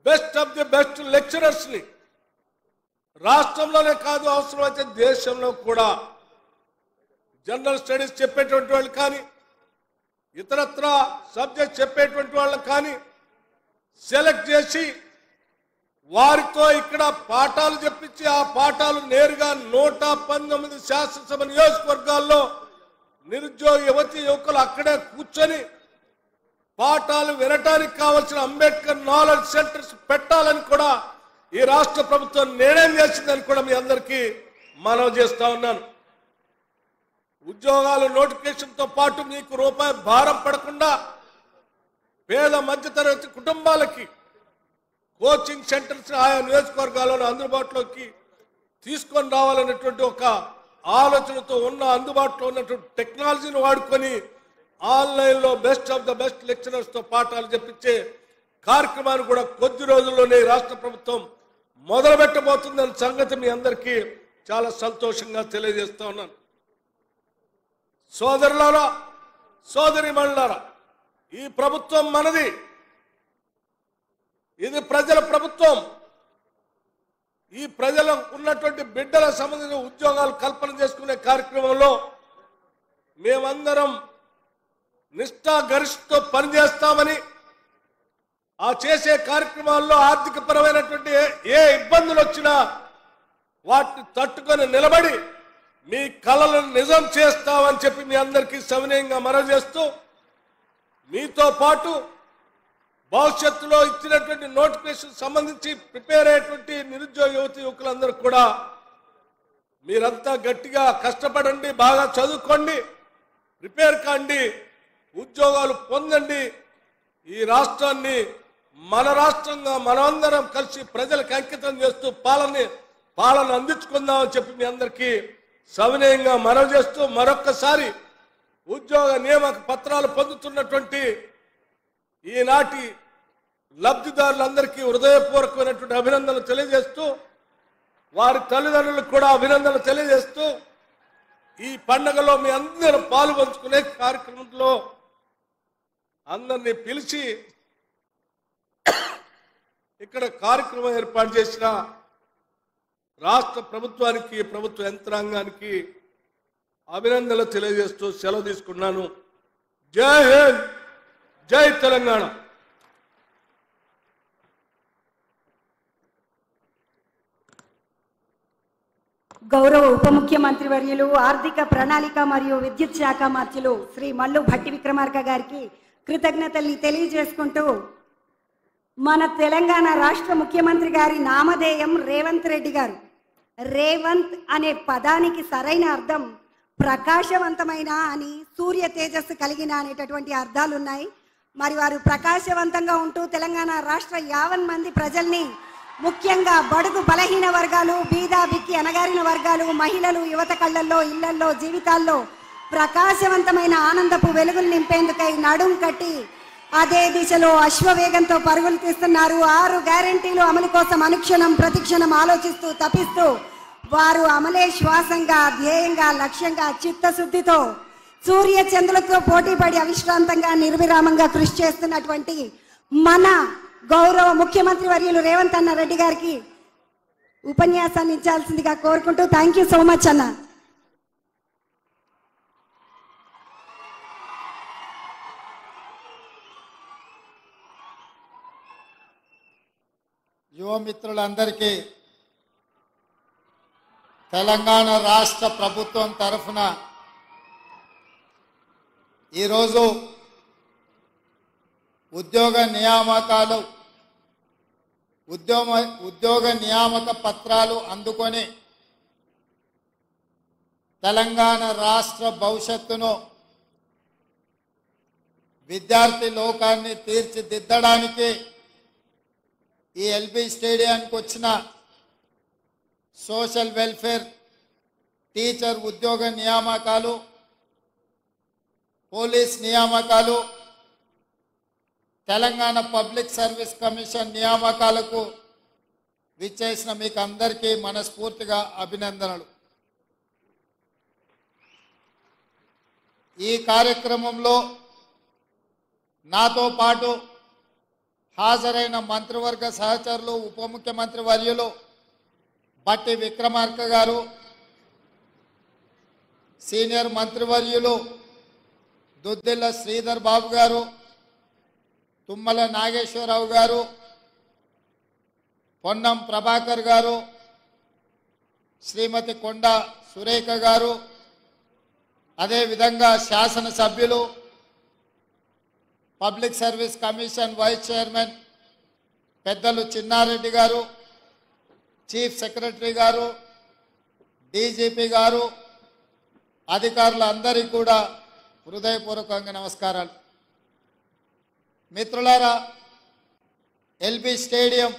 best of the best lecturers ని రాష్ట్రంలోనే కాదు, అవసరమైతే దేశంలో కూడా జనరల్ స్టడీస్ చెప్పేటువంటి వాళ్ళు కానీ ఇతరత్ర సబ్జెక్ట్ చెప్పేటువంటి వాళ్ళని కానీ సెలెక్ట్ చేసి వారితో ఇక్కడ పాఠాలు చెప్పించి ఆ పాఠాలు నేరుగా 119 శాసనసభ నియోజకవర్గాల్లో నిరుద్యోగ యువతి యువకులు అక్కడే కూర్చొని పాఠాలు వినటానికి కావాల్సిన అంబేద్కర్ నాలెడ్జ్ సెంటర్స్ పెట్టాలని కూడా ఈ రాష్ట్ర ప్రభుత్వం నిర్ణయం చేసిందని కూడా మీ అందరికీ మనవి చేస్తా ఉన్నాను. ఉద్యోగాల నోటిఫికేషన్తో పాటు మీకు రూపాయి భారం పడకుండా పేద మధ్యతరగతి కుటుంబాలకి కోచింగ్ సెంటర్స్ ఆయా నియోజకవర్గాలను అందుబాటులోకి తీసుకొని రావాలనేటువంటి ఒక ఆలోచనతో ఉన్న అందుబాటులో ఉన్నటువంటి టెక్నాలజీని వాడుకొని ఆన్లైన్లో బెస్ట్ ఆఫ్ ద బెస్ట్ లెక్చరర్స్తో పాఠాలు చెప్పించే కార్యక్రమాన్ని కూడా కొద్ది రోజుల్లోనే రాష్ట్ర ప్రభుత్వం మొదలుపెట్టబోతుందన్న సంగతి మీ అందరికీ చాలా సంతోషంగా తెలియజేస్తా ఉన్నాను. సోదరులారా, సోదరీమణులారా, ఈ ప్రభుత్వం మనది, ఇది ప్రజల ప్రభుత్వం. ఈ ప్రజలకు ఉన్నటువంటి బిడ్డల సంబంధించిన ఉద్యోగాలు కల్పన చేసుకునే కార్యక్రమంలో మేమందరం నిష్ఠాగరిష్ఠతో పనిచేస్తామని, ఆ చేసే కార్యక్రమాల్లో ఆర్థిక పరమైనటువంటి ఏ ఇబ్బందులు వచ్చినా వాటిని తట్టుకొని నిలబడి మీ కలలను నిజం చేస్తామని చెప్పి మీ అందరికీ సవినయంగా మనవి చేస్తూ, మీతో పాటు భవిష్యత్తులో ఇచ్చినటువంటి నోటిఫికేషన్ సంబంధించి ప్రిపేర్ అయ్యేటువంటి నిరుద్యోగ యువతి యువకులందరూ కూడా మీరంతా గట్టిగా కష్టపడండి, బాగా చదువుకోండి, ప్రిపేర్ కాండి, ఉద్యోగాలు పొందండి. ఈ రాష్ట్రాన్ని మన రాష్ట్రంగా మనమందరం కలిసి ప్రజలకు అంకితం చేస్తూ పాలన అందించుకుందామని చెప్పి మీ అందరికీ సవినయంగా మనవి చేస్తూ మరొక్కసారి ఉద్యోగ నియామక పత్రాలు పొందుతున్నటువంటి ఈనాటి లబ్ధిదారులందరికీ హృదయపూర్వకమైనటువంటి అభినందనలు తెలియజేస్తూ, వారి తల్లిదండ్రులకు కూడా అభినందనలు తెలియజేస్తూ, ఈ పండుగలో మీ అందరూ పాలు పంచుకునే కార్యక్రమంలో అందరినీ పిలిచి ఇక్కడ కార్యక్రమం ఏర్పాటు చేసిన రాష్ట్ర ప్రభుత్వానికి, ప్రభుత్వ యంత్రాంగానికి అభినందనలు తెలియజేస్తూ సెలవు తీసుకున్నాను. జై హింద్, జై తెలంగాణ. గౌరవ ఉప ముఖ్యమంత్రి వర్యులు, ఆర్థిక ప్రణాళిక మరియు విద్యుత్ శాఖ మంత్రులు శ్రీ మల్లు భట్టి విక్రమార్క గారికి కృతజ్ఞతల్ని తెలియజేసుకుంటూ, మన తెలంగాణ రాష్ట్ర ముఖ్యమంత్రి గారి నామధేయం రేవంత్ రెడ్డి గారు. రేవంత్ అనే పదానికి సరైన అర్థం ప్రకాశవంతమైన అని, సూర్య తేజస్సు కలిగిన అనేటటువంటి అర్థాలు ఉన్నాయి. మరి వారు ప్రకాశవంతంగా ఉంటూ తెలంగాణ రాష్ట్ర 50 మంది ప్రజల్ని, ముఖ్యంగా బడుగు బలహీన వర్గాలు, బీదా బిక్కి అనగారిన వర్గాలు, మహిళలు, యువత కళ్ళల్లో, ఇళ్లల్లో, జీవితాల్లో ప్రకాశవంతమైన ఆనందపు వెలుగులు నింపేందుకై నడుం కట్టి అదే దిశలో అశ్వవేగంతో పరుగులు తీస్తున్నారు. 6 గ్యారెంటీలు అమలు కోసం అనుక్షణం ప్రతిక్షణం ఆలోచిస్తూ తపిస్తూ వారు అమలే శ్వాసంగా, ధ్యేయంగా, లక్ష్యంగా, చిత్తశుద్ధితో సూర్య చంద్రులతో పోటీపడి అవిశ్రాంతంగా నిర్విరామంగా కృషి చేస్తున్నటువంటి మన గౌరవ ముఖ్యమంత్రి వర్యులు రేవంత్ అన్న రెడ్డి గారికి ఉపన్యాసాన్ని ఇచ్చాల్సిందిగా కోరుకుంటూ, థ్యాంక్ యూ సో మచ్ అన్న. యువమిత్రులందరికీ తెలంగాణ రాష్ట్ర ప్రభుత్వం తరఫున ఈరోజు ఉద్యోగ నియామక పత్రాలు అందుకొని తెలంగాణ రాష్ట్ర భవిష్యత్తును, విద్యార్థి లోకాన్ని తీర్చిదిద్దడానికి ఈ ఎల్బీ స్టేడియానికి వచ్చిన సోషల్ వెల్ఫేర్, టీచర్ ఉద్యోగ నియామకాలు, పోలీస్ నియామకాలు, తెలంగాణ పబ్లిక్ సర్వీస్ కమిషన్ నియామకాలకు విచ్చేసిన మీకు అందరికీ మనస్ఫూర్తిగా అభినందనలు. ఈ కార్యక్రమంలో నాతో పాటు హాజరైన మంత్రివర్గ సహచరులు, ఉప ముఖ్యమంత్రి వర్యులు భట్టి విక్రమార్క గారు, సీనియర్ మంత్రివర్యులు దుద్దిల్ల శ్రీధర్ బాబు గారు, తుమ్మల నాగేశ్వరరావు గారు, పొన్నం ప్రభాకర్ గారు, శ్రీమతి కొండ సురేఖ గారు, అదేవిధంగా శాసనసభ్యులు, public service commission vice chairman పెద్దలు చిన్నారెడ్డి గారు, చీఫ్ సెక్రటరీ గారు, డీజీపీ గారు, అధికారులందరికీ కూడా హృదయపూర్వకంగా నమస్కారాలు. మిత్రులారా, ఎల్బీ స్టేడియం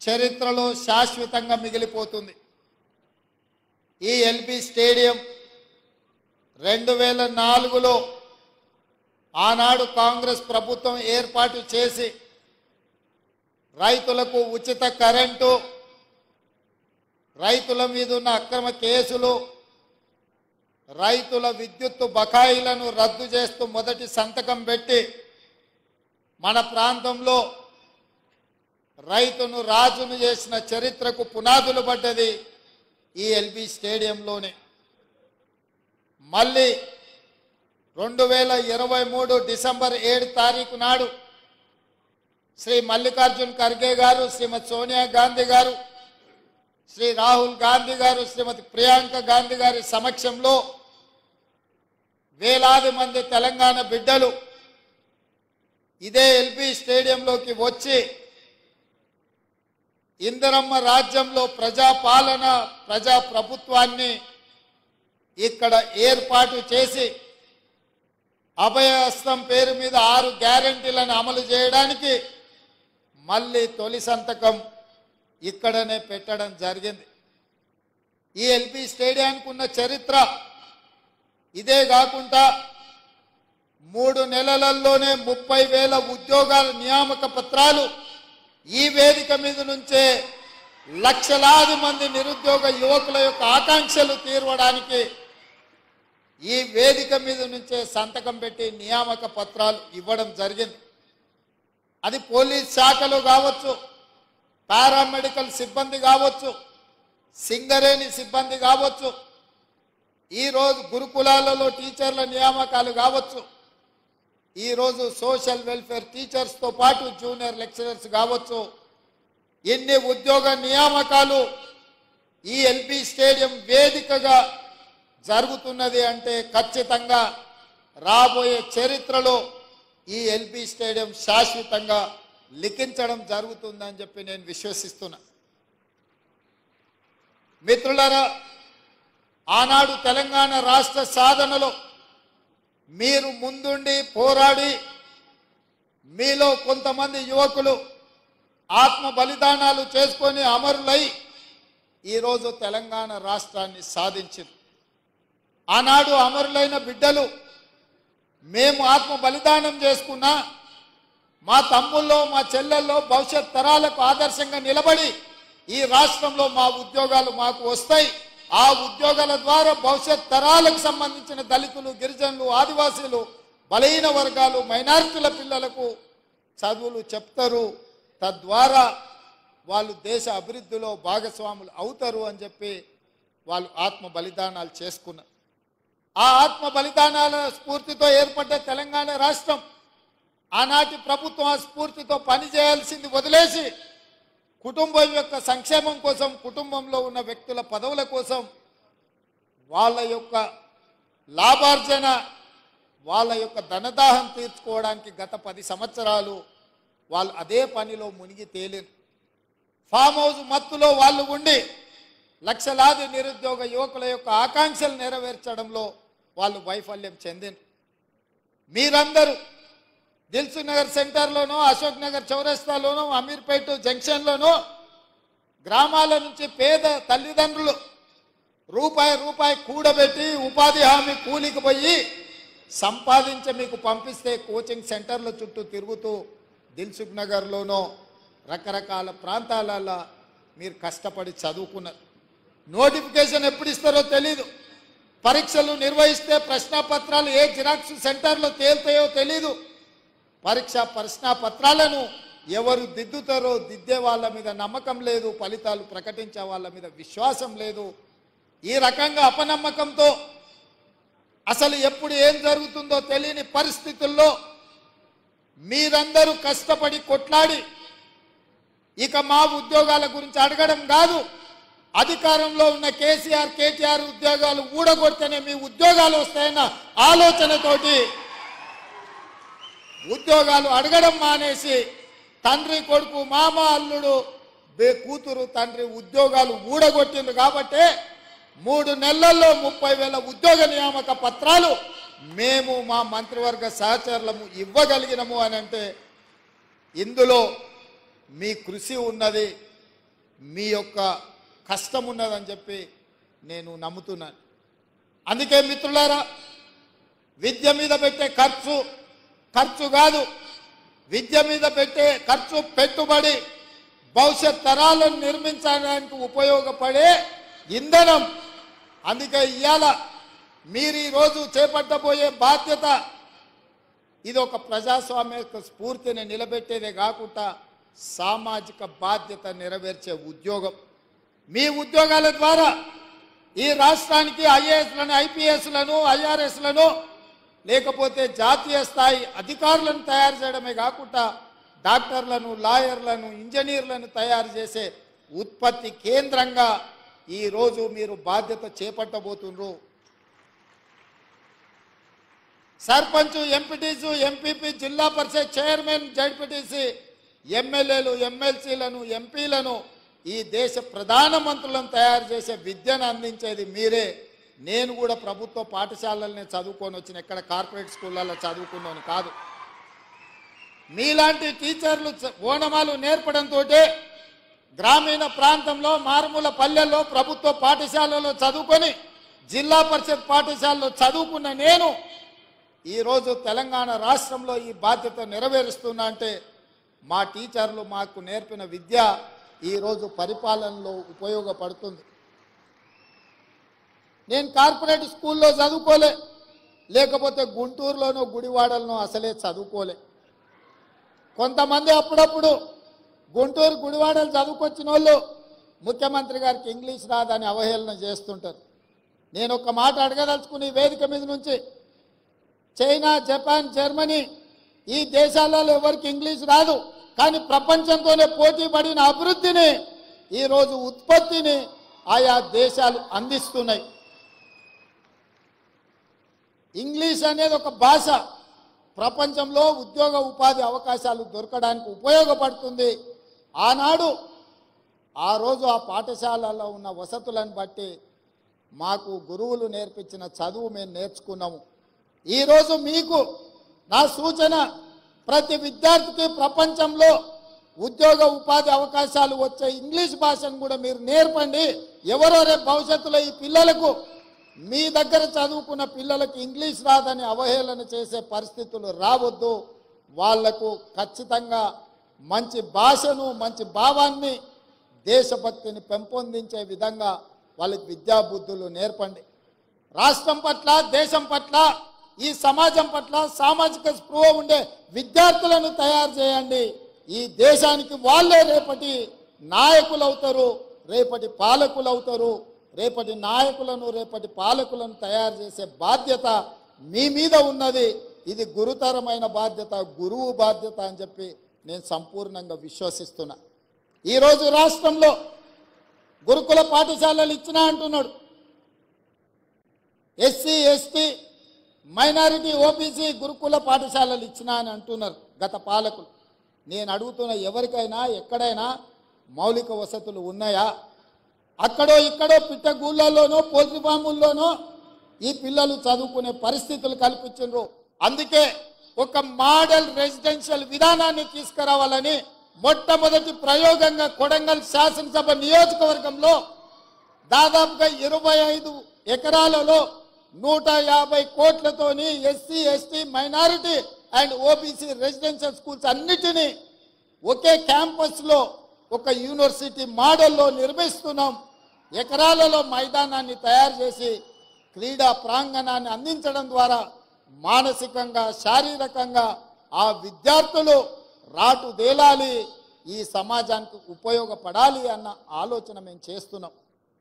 చరిత్రలో శాశ్వతంగా మిగిలిపోతుంది. ఈ ఎల్బీ స్టేడియం 2004లో ఆనాడు కాంగ్రెస్ ప్రభుత్వం ఏర్పాటు చేసి రైతులకు ఉచిత కరెంటు, రైతుల మీద ఉన్న అక్రమ కేసులు, రైతుల విద్యుత్తు బకాయిలను రద్దు చేస్తూ మొదటి సంతకం పెట్టి మన ప్రాంతంలో రైతును రాజును చేసిన చరిత్రకు పునాదులు పడ్డది ఈ ఎల్బీ స్టేడియంలోనే. మళ్ళీ 2023 డిసెంబర్ 7 తారీఖు నాడు శ్రీ మల్లికార్జున్ ఖర్గే గారు, శ్రీమతి సోనియా గాంధీ గారు, శ్రీ రాహుల్ గాంధీ గారు, శ్రీమతి ప్రియాంక గాంధీ గారి సమక్షంలో వేలాది మంది తెలంగాణ బిడ్డలు ఇదే ఎల్బీ స్టేడియంలోకి వచ్చి ఇందిరమ్మ రాజ్యంలో ప్రజాపాలన, ప్రజాప్రభుత్వాన్ని ఇక్కడ ఏర్పాటు చేసి అభయహస్తం పేరు మీద 6 గ్యారెంటీలను అమలు చేయడానికి మళ్ళీ తొలి సంతకం ఇక్కడనే పెట్టడం జరిగింది. ఈ ఎల్బీ స్టేడియానికి ఉన్న చరిత్ర ఇదే కాకుండా 3 నెలలలోనే 30,000 ఉద్యోగాల నియామక పత్రాలు ఈ వేదిక మీద నుంచే లక్షలాది మంది నిరుద్యోగ యువకుల యొక్క ఆకాంక్షలు తీర్చడానికి ఈ వేదిక మీద నుంచే సంతకం పెట్టి నియామక పత్రాలు ఇవ్వడం జరిగింది. అది పోలీస్ శాఖలో కావచ్చు, పారామెడికల్ సిబ్బంది కావచ్చు, సింగరేణి సిబ్బంది కావచ్చు, ఈరోజు గురుకులాలలో టీచర్ల నియామకాలు కావచ్చు, ఈరోజు సోషల్ వెల్ఫేర్ టీచర్స్తో పాటు జూనియర్ లెక్చరర్స్ కావచ్చు. ఎన్ని ఉద్యోగ నియామకాలు ఈ ఎల్బీ స్టేడియం వేదికగా జరుగుతున్నది అంటే ఖచ్చితంగా రాబోయే చరిత్రలో ఈ ఎల్బీ స్టేడియం శాశ్వతంగా లిఖించడం జరుగుతుందని చెప్పి నేను విశ్వసిస్తున్నా. మిత్రులారా, ఆనాడు తెలంగాణ రాష్ట్ర సాధనలో మీరు ముందుండి పోరాడి మీలో కొంతమంది యువకులు ఆత్మ బలిదానాలు చేసుకొని అమరులై ఈరోజు తెలంగాణ రాష్ట్రాన్ని సాధించారు. ఆనాడు అమరులైన బిడ్డలు మేము ఆత్మ బలిదానం చేసుకున్నా మా తమ్ముల్లో మా చెల్లెల్లో భవిష్యత్ తరాలకు ఆదర్శంగా నిలబడి ఈ రాష్ట్రంలో మా ఉద్యోగాలు మాకు వస్తాయి, ఆ ఉద్యోగాల ద్వారా భవిష్యత్ తరాలకు సంబంధించిన దళితులు, గిరిజనులు, ఆదివాసీలు, బలహీన వర్గాలు, మైనారిటీల పిల్లలకు చదువులు చెప్తారు, తద్వారా వాళ్ళు దేశ అభివృద్ధిలో భాగస్వాములు అవుతారు అని చెప్పి వాళ్ళు ఆత్మ బలిదానాలు చేసుకున్నారు. ఆ ఆత్మ బలిదానాల స్ఫూర్తితో ఏర్పడ్డ తెలంగాణ రాష్ట్రం ఆనాటి ప్రభుత్వం ఆ స్ఫూర్తితో పనిచేయాల్సింది వదిలేసి కుటుంబం యొక్క సంక్షేమం కోసం, కుటుంబంలో ఉన్న వ్యక్తుల పదవుల కోసం, వాళ్ళ యొక్క లాభార్జన, వాళ్ళ యొక్క ధనదాహం తీర్చుకోవడానికి గత 10 సంవత్సరాలు వాళ్ళు అదే పనిలో మునిగి తేలిరు. ఫామ్ హౌస్ మత్తులో వాళ్ళు ఉండి లక్షలాది నిరుద్యోగ యువకుల యొక్క ఆకాంక్షలు నెరవేర్చడంలో వాళ్ళు వైఫల్యం చెందిరు. మీరందరూ దిల్సుఖ్ నగర్ సెంటర్లోనో, అశోక్ నగర్ చౌరస్తాలోనో, అమీర్పేట జంక్షన్లోనో గ్రామాల నుంచి పేద తల్లిదండ్రులు రూపాయి కూడబెట్టి ఉపాధి హామీ కూలికి పోయి సంపాదించి మీకు పంపిస్తే కోచింగ్ సెంటర్ల చుట్టూ తిరుగుతూ దిల్సుఖ్ నగర్లోనో రకరకాల ప్రాంతాలలో మీరు కష్టపడి చదువుకున్నారు. నోటిఫికేషన్ ఎప్పుడు ఇస్తారో తెలీదు, పరీక్షలు నిర్వహిస్తే ప్రశ్నాపత్రాలు ఏ జిరాక్స్ సెంటర్లో తేలుతాయో తెలీదు, ప్రశ్నాపత్రాలను ఎవరు దిద్దుతారో దిద్దే వాళ్ళ మీద నమ్మకం లేదు, ఫలితాలు ప్రకటించే వాళ్ళ మీద విశ్వాసం లేదు. ఈ రకంగా అపనమ్మకంతో అసలు ఎప్పుడు ఏం జరుగుతుందో తెలియని పరిస్థితుల్లో మీరందరూ కష్టపడి కొట్లాడి ఇక మా ఉద్యోగాల గురించి అడగడం కాదు, అధికారంలో ఉన్న కేసీఆర్, కేటీఆర్ ఉద్యోగాలు ఊడగొడితేనే మీ ఉద్యోగాలు వస్తాయన్న ఆలోచనతోటి ఉద్యోగాలు అడగడం మానేసి తండ్రి కొడుకు, మామ అల్లుడు, కూతురు తండ్రి ఉద్యోగాలు ఊడగొట్టింది. కాబట్టి 3 నెలల్లో 30,000 ఉద్యోగ నియామక పత్రాలు మేము మా మంత్రివర్గ సహచరులము ఇవ్వగలిగినము అని అంటే ఇందులో మీ కృషి ఉన్నది, మీ యొక్క కష్టం ఉన్నదని చెప్పి నేను నమ్ముతున్నాను. అందుకే మిత్రులారా, విద్య మీద పెట్టే ఖర్చు కాదు, విద్య మీద పెట్టే ఖర్చు పెట్టుబడి భవిష్యత్ తరాలను నిర్మించడానికి ఉపయోగపడే ఇంధనం. అందుకే ఇవాళ మీరు ఈరోజు చేపట్టబోయే బాధ్యత ఇది ఒక ప్రజాస్వామ్య స్ఫూర్తిని నిలబెట్టేదే కాకుండా సామాజిక బాధ్యత నెరవేర్చే ఉద్యోగం. మీ ఉద్యోగాల ద్వారా ఈ రాష్ట్రానికి ఐఏఎస్లను, ఐపీఎస్లను, ఐఆర్ఎస్లను లేకపోతే జాతీయ స్థాయి అధికారులను తయారు చేయడమే కాకుండా డాక్టర్లను, లాయర్లను, ఇంజనీర్లను తయారు చేసే ఉత్పత్తి కేంద్రంగా ఈరోజు మీరు బాధ్యత చేపట్టబోతున్నారు. సర్పంచ్, ఎంపీటీసు, ఎంపీపీ, జిల్లా పరిషత్ చైర్మన్, జడ్పీటీసీ, ఎమ్మెల్యేలు, ఎమ్మెల్సీలను, ఎంపీలను, ఈ దేశ ప్రధానమంత్రులను తయారు చేసే విద్యను అందించేది మీరే. నేను కూడా ప్రభుత్వ పాఠశాలలనే చదువుకొని వచ్చిన, ఎక్కడ కార్పొరేట్ స్కూళ్ళల్లో చదువుకున్నాను కాదు. మీలాంటి టీచర్లు ఓనమాలు నేర్పడంతో గ్రామీణ ప్రాంతంలో, మారుమూల పల్లెల్లో ప్రభుత్వ పాఠశాలలో చదువుకొని జిల్లా పరిషత్ పాఠశాలలో చదువుకున్న నేను ఈరోజు తెలంగాణ రాష్ట్రంలో ఈ బాధ్యత నెరవేరుస్తున్నా అంటే మా టీచర్లు మాకు నేర్పిన విద్య ఈరోజు పరిపాలనలో ఉపయోగపడుతుంది. నేను కార్పొరేట్ స్కూల్లో చదువుకోలే, లేకపోతే గుంటూరులోనో గుడివాడలోనో అసలే చదువుకోలే. కొంతమంది అప్పుడప్పుడు గుంటూరు గుడివాడలు చదువుకొచ్చిన వాళ్ళు ముఖ్యమంత్రి గారికి ఇంగ్లీష్ రాదని అవహేళన చేస్తుంటారు. నేను ఒక మాట అడగదలుచుకుని వేదిక మీద నుంచి, చైనా, జపాన్, జర్మనీ ఈ దేశాలలో ఎవరికి ఇంగ్లీష్ రాదు, కానీ ప్రపంచంతోనే పోటీ పడిన అభివృద్ధిని ఈరోజు ఉత్పత్తిని ఆయా దేశాలు అందిస్తున్నాయి. ఇంగ్లీష్ అనేది ఒక భాష ప్రపంచంలో ఉద్యోగ ఉపాధి అవకాశాలు దొరకడానికి ఉపయోగపడుతుంది. ఆనాడు ఆ రోజు ఆ పాఠశాలలో ఉన్న వసతులను బట్టి మాకు గురువులు నేర్పించిన చదువు మేము నేర్చుకున్నాము. ఈరోజు మీకు నా సూచన, ప్రతి విద్యార్థికి ప్రపంచంలో ఉద్యోగ ఉపాధి అవకాశాలు వచ్చే ఇంగ్లీష్ భాషను కూడా మీరు నేర్పండి. ఎవరో రేపు భవిష్యత్తులో ఈ పిల్లలకు, మీ దగ్గర చదువుకున్న పిల్లలకు ఇంగ్లీష్ రాదని అవహేళన చేసే పరిస్థితులు రావద్దు. వాళ్లకు ఖచ్చితంగా మంచి భాషను, మంచి భావాన్ని, దేశభక్తిని పెంపొందించే విధంగా వాళ్ళకి విద్యాబుద్ధులు నేర్పండి. రాష్ట్రం పట్ల, దేశం పట్ల, ఈ సమాజం పట్ల సామాజిక స్పృహ ఉండే విద్యార్థులను తయారు చేయండి. ఈ దేశానికి వాళ్ళే రేపటి నాయకులు అవుతారు, రేపటి పాలకులు అవుతారు. రేపటి నాయకులను, రేపటి పాలకులను తయారు చేసే బాధ్యత మీ మీద ఉన్నది. ఇది గురుతరమైన బాధ్యత, గురువు బాధ్యత అని చెప్పి నేను సంపూర్ణంగా విశ్వసిస్తున్నా. ఈరోజు రాష్ట్రంలో గురుకుల పాఠశాలలు ఇచ్చినా అంటున్నాడు. ఎస్సీ, ఎస్టీ, మైనారిటీ, ఓబీసీ గురుకుల పాఠశాలలు ఇచ్చినా అని అంటున్నారు గత పాలకులు. నేను అడుగుతున్న, ఎవరికైనా ఎక్కడైనా మౌలిక వసతులు ఉన్నాయా? అక్కడో ఇక్కడో పిట్టగూళ్ళలోనో పోల్ట్రీ ఫాముల్లోనో ఈ పిల్లలు చదువుకునే పరిస్థితులు కల్పించారు. అందుకే ఒక మోడల్ రెసిడెన్షియల్ విధానాన్ని తీసుకురావాలని మొట్టమొదటి ప్రయోగంగా కొడంగల్ శాసనసభ నియోజకవర్గంలో దాదాపుగా 25 ఎకరాలలో 150 కోట్లతోని SC, ST, minority and OBC residential schools అన్నిటినీ ఒకే క్యాంపస్లో ఒక యూనివర్సిటీ మోడల్లో నిర్మిస్తున్నాం. ఎకరాలలో మైదానాన్ని తయారు చేసి క్రీడా ప్రాంగణాన్ని అందించడం ద్వారా మానసికంగా, శారీరకంగా ఆ విద్యార్థులు రాటుదేలాలి, ఈ సమాజానికి ఉపయోగపడాలి అన్న ఆలోచన మేము చేస్తున్నాం.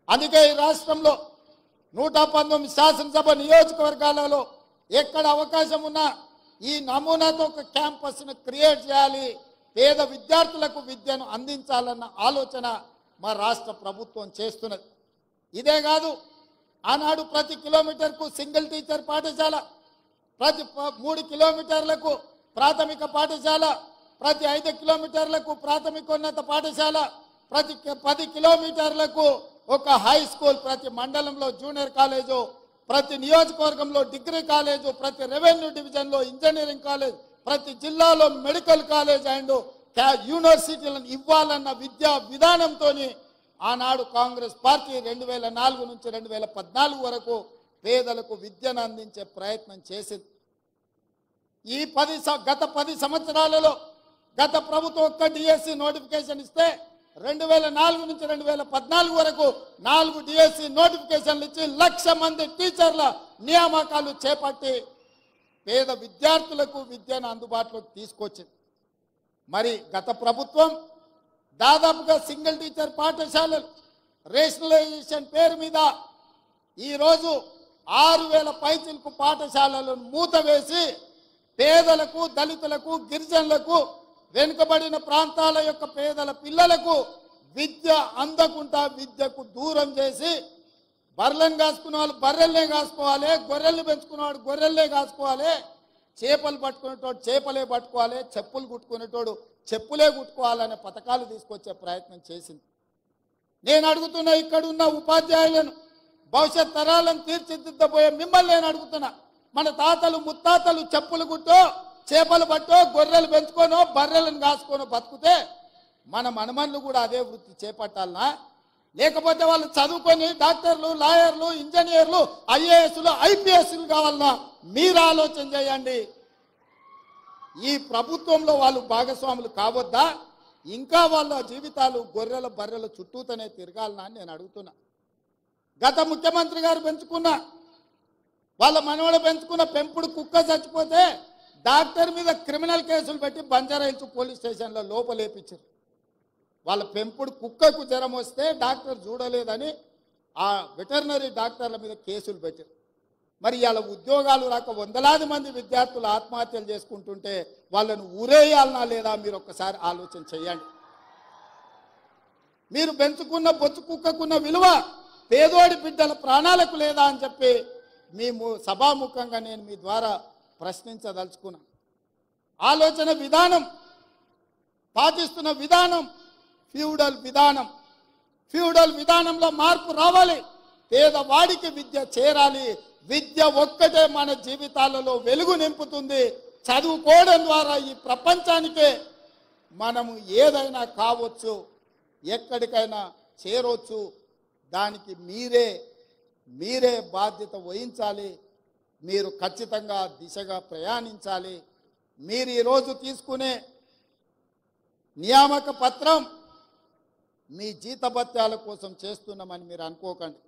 అందుకే ఈ రాష్ట్రంలో 119 శాసనసభ నియోజకవర్గాలలో ఎక్కడ అవకాశం ఉన్నా ఈ నమూనాతో ఒక క్యాంపస్ను క్రియేట్ చేయాలి, పేద విద్యార్థులకు విద్యను అందించాలన్న ఆలోచన మా రాష్ట్ర ప్రభుత్వం చేస్తున్నది. ఇదే కాదు, ఆనాడు ప్రతి కిలోమీటర్కు సింగిల్ టీచర్ పాఠశాల, ప్రతి 3 కిలోమీటర్లకు ప్రాథమిక పాఠశాల, ప్రతి 5 కిలోమీటర్లకు ప్రాథమికోన్నత పాఠశాల, ప్రతి 10 కిలోమీటర్లకు ఒక హై స్కూల్, ప్రతి మండలంలో జూనియర్ కాలేజు, ప్రతి నియోజకవర్గంలో డిగ్రీ కాలేజు, ప్రతి రెవెన్యూ డివిజన్లో ఇంజనీరింగ్ కాలేజ్, ప్రతి జిల్లాలో మెడికల్ కాలేజ్ అండ్ యూనివర్సిటీలను ఇవ్వాలన్న విద్యా విధానంతో ఆనాడు కాంగ్రెస్ పార్టీ 2004 నుంచి 2014 వరకు పేదలకు విద్యను అందించే ప్రయత్నం చేసింది. ఈ గత 10 సంవత్సరాలలో గత ప్రభుత్వం ఒక్క డిఎస్సి నోటిఫికేషన్ ఇస్తే 2004 నుంచి 2014 వరకు 4 డిఎస్సి నోటిఫికేషన్లు ఇచ్చి 1,00,000 మంది టీచర్ల నియామకాలు చేపట్టి పేద విద్యార్థులకు విద్యను అందుబాటులోకి తీసుకొచ్చింది. మరి గత ప్రభుత్వం దాదాపుగా సింగిల్ టీచర్ పాఠశాలలు రేషనలైజేషన్ పేరు మీద ఈరోజు 6,000 పైచిలకు పాఠశాలలను మూతవేసి పేదలకు, దళితులకు, గిరిజనులకు, వెనుకబడిన ప్రాంతాల యొక్క పేదల పిల్లలకు విద్య అందకుండా విద్యకు దూరం చేసి, బర్రెలను కాసుకునే వాళ్ళు బర్రెల్నే కాసుకోవాలి, గొర్రెల్ని పెంచుకునేవాడు గొర్రెల్నే కాసుకోవాలి, చేపలు పట్టుకునేటోడు చేపలే పట్టుకోవాలి, చెప్పులు కుట్టుకునేటోడు చెప్పులే కుట్టుకోవాలనే పథకాలు తీసుకొచ్చే ప్రయత్నం చేసింది. నేను అడుగుతున్నా, ఇక్కడున్న ఉపాధ్యాయులను, భవిష్యత్ తరాలను తీర్చిదిద్దబోయే మిమ్మల్ని నేను అడుగుతున్నా, మన తాతలు ముత్తాతలు చెప్పులు కుట్టో, చేపలు పట్టో, గొర్రెలు పెంచుకోనో, బర్రెలను కాసుకోనో బతుకుతే మన మనమన్లు కూడా అదే వృత్తి చేపట్టాలనా? లేకపోతే వాళ్ళు చదువుకొని డాక్టర్లు, లాయర్లు, ఇంజనీర్లు, ఐఏఎస్లు, ఐపీఎస్లు కావాలన్నా మీరు ఆలోచన చేయండి. ఈ ప్రభుత్వంలో వాళ్ళు భాగస్వాములు కావద్దా? ఇంకా వాళ్ళ జీవితాలు గొర్రెల బర్రెల చుట్టూతోనే తిరగాలనా అని నేను అడుగుతున్నా. గత ముఖ్యమంత్రి గారు పెంచుకున్న, వాళ్ళ మనవడు పెంచుకున్న పెంపుడు కుక్క చచ్చిపోతే డాక్టర్ మీద క్రిమినల్ కేసులు పెట్టి బంజారాహిల్స్ పోలీస్ స్టేషన్లో లోపలేపించారు. వాళ్ళ పెంపుడు కుక్కకు జ్వరం వస్తే డాక్టర్ చూడలేదని ఆ వెటర్నరీ డాక్టర్ల మీద కేసులు పెట్టారు. మరి వాళ్ళ ఉద్యోగాలు రాక వందలాది మంది విద్యార్థులు ఆత్మహత్యలు చేసుకుంటుంటే వాళ్ళను ఊరేయాలనా లేదా? మీరు ఒక్కసారి ఆలోచన చేయండి. మీరు పెంచుకున్న బొచ్చు కుక్కకున్న విలువ పేదోడి బిడ్డల ప్రాణాలకు లేదా అని చెప్పి మేము సభాముఖంగా నేను మీ ద్వారా ప్రశ్నించదలుచుకున్నాను. ఆలోచన విధానం, పాటిస్తున్న విధానం ఫ్యూడల్ విధానం. ఫ్యూడల్ విధానంలో మార్పు రావాలి. పేదవాడికి విద్య చేరాలి. విద్య ఒక్కటే మన జీవితాలలో వెలుగు నింపుతుంది. చదువుకోవడం ద్వారా ఈ ప్రపంచానికే మనము ఏదైనా కావచ్చు, ఎక్కడికైనా చేరవచ్చు. దానికి మీరే బాధ్యత వహించాలి. మీరు ఖచ్చితంగా దిశగా ప్రయాణించాలి. మీరు ఈరోజు తీసుకునే నియామక పత్రం మీ జీతభత్యాల కోసం చేస్తున్నామని మీరు అనుకోకండి.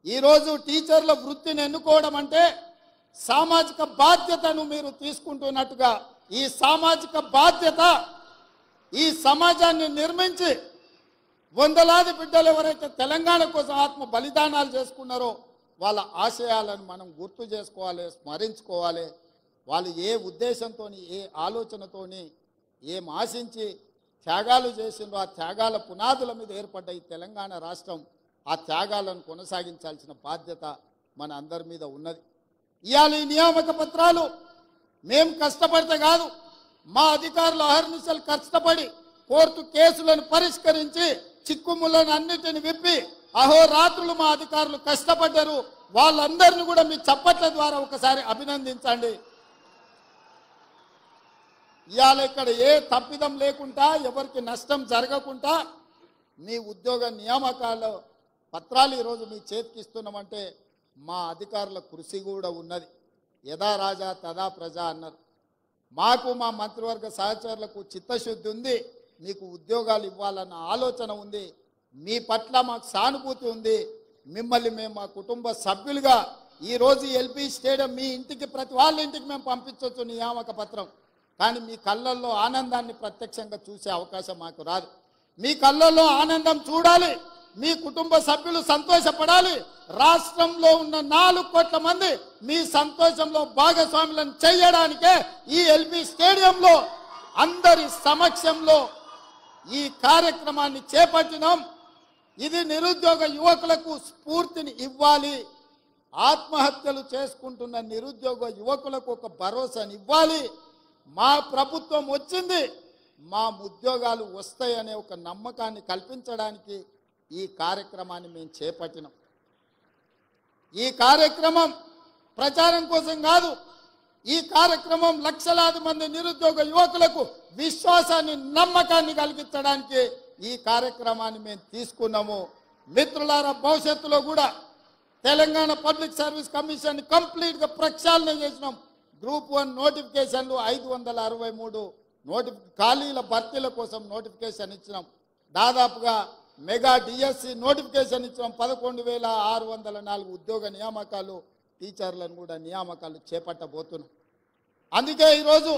ఈరోజు టీచర్ల వృత్తిని ఎన్నుకోవడం అంటే సామాజిక బాధ్యతను మీరు తీసుకుంటున్నట్టుగా, ఈ సామాజిక బాధ్యత ఈ సమాజాన్ని నిర్మించి వందలాది బిడ్డలు ఎవరైతే తెలంగాణ కోసం ఆత్మ బలిదానాలు చేసుకున్నారో వాళ్ళ ఆశయాలను మనం గుర్తు చేసుకోవాలి, స్మరించుకోవాలి. వాళ్ళు ఏ ఉద్దేశంతో, ఏ ఆలోచనతోని, ఏం ఆశించి త్యాగాలు చేసిండ్రో ఆ త్యాగాల పునాదుల మీద ఏర్పడ్డ ఈ తెలంగాణ రాష్ట్రం ఆ త్యాగాలను కొనసాగించాల్సిన బాధ్యత మన అందరి మీద ఉన్నది. ఇవాళ ఈ నియామక పత్రాలు మేం కష్టపడితే కాదు, మా అధికారులు అహర్నిశలు కష్టపడి కోర్టు కేసులను పరిష్కరించి చిక్కుములను అన్నిటిని విప్పి అహోరాత్రులు మా అధికారులు కష్టపడ్డారు. వాళ్ళందరినీ కూడా మీ చప్పట్ల ద్వారా ఒకసారి అభినందించండి. ఇవాళ ఇక్కడ ఏ తప్పిదం లేకుండా, ఎవరికి నష్టం జరగకుండా మీ ఉద్యోగ నియామకాల పత్రాలు ఈరోజు మీ చేతికి ఇస్తున్నామంటే మా అధికారుల కృషి కూడా ఉన్నది. యథా రాజా తదా ప్రజ అన్నారు. మాకు మా మంత్రివర్గ సహచరులకు చిత్తశుద్ధి ఉంది. మీకు ఉద్యోగాలు ఇవ్వాలన్న ఆలోచన ఉంది. మీ పట్ల మాకు సానుభూతి ఉంది. మిమ్మల్ని మేము మా కుటుంబ సభ్యులుగా ఈరోజు ఎల్బీ స్టేడియం మీ ఇంటికి, ప్రతి వాళ్ళ ఇంటికి మేము పంపించవచ్చు నియామక పత్రం. కానీ మీ కళ్ళల్లో ఆనందాన్ని ప్రత్యక్షంగా చూసే అవకాశం మాకు రాదు. మీ కళ్ళల్లో ఆనందం చూడాలి, మీ కుటుంబ సభ్యులు సంతోషపడాలి. రాష్ట్రంలో ఉన్న 4 కోట్ల మంది మీ సంతోషంలో భాగస్వాములను చేయడానికే ఈ ఎల్బీ స్టేడియంలో అందరి సమక్షంలో ఈ కార్యక్రమాన్ని చేపట్టినాం. ఇది నిరుద్యోగ యువకులకు స్ఫూర్తిని ఇవ్వాలి. ఆత్మహత్యలు చేసుకుంటున్న నిరుద్యోగ యువకులకు ఒక భరోసాని ఇవ్వాలి. మా ప్రభుత్వం వచ్చింది, మా ఉద్యోగాలు వస్తాయనే ఒక నమ్మకాన్ని కల్పించడానికి ఈ కార్యక్రమాన్ని మేము చేపట్టినాం. ఈ కార్యక్రమం ప్రచారం కోసం కాదు. ఈ కార్యక్రమం లక్షలాది మంది నిరుద్యోగ యువకులకు విశ్వాసాన్ని, నమ్మకాన్ని కలిగించడానికి ఈ కార్యక్రమాన్ని మేము తీసుకున్నాము. మిత్రులారా, భవిష్యత్తులో కూడా తెలంగాణ పబ్లిక్ సర్వీస్ కమిషన్ కంప్లీట్గా ప్రక్షాళన చేసినాం. గ్రూప్ 1 నోటిఫికేషన్లు 563 ఖాళీల భర్తీల కోసం నోటిఫికేషన్ ఇచ్చినాం. దాదాపుగా మెగా డిఎస్సి నోటిఫికేషన్ ఇచ్చినాం. 11,604 ఉద్యోగ నియామకాలు, టీచర్లను కూడా నియామకాలు చేపట్టబోతున్నాం. అందుకే ఈరోజు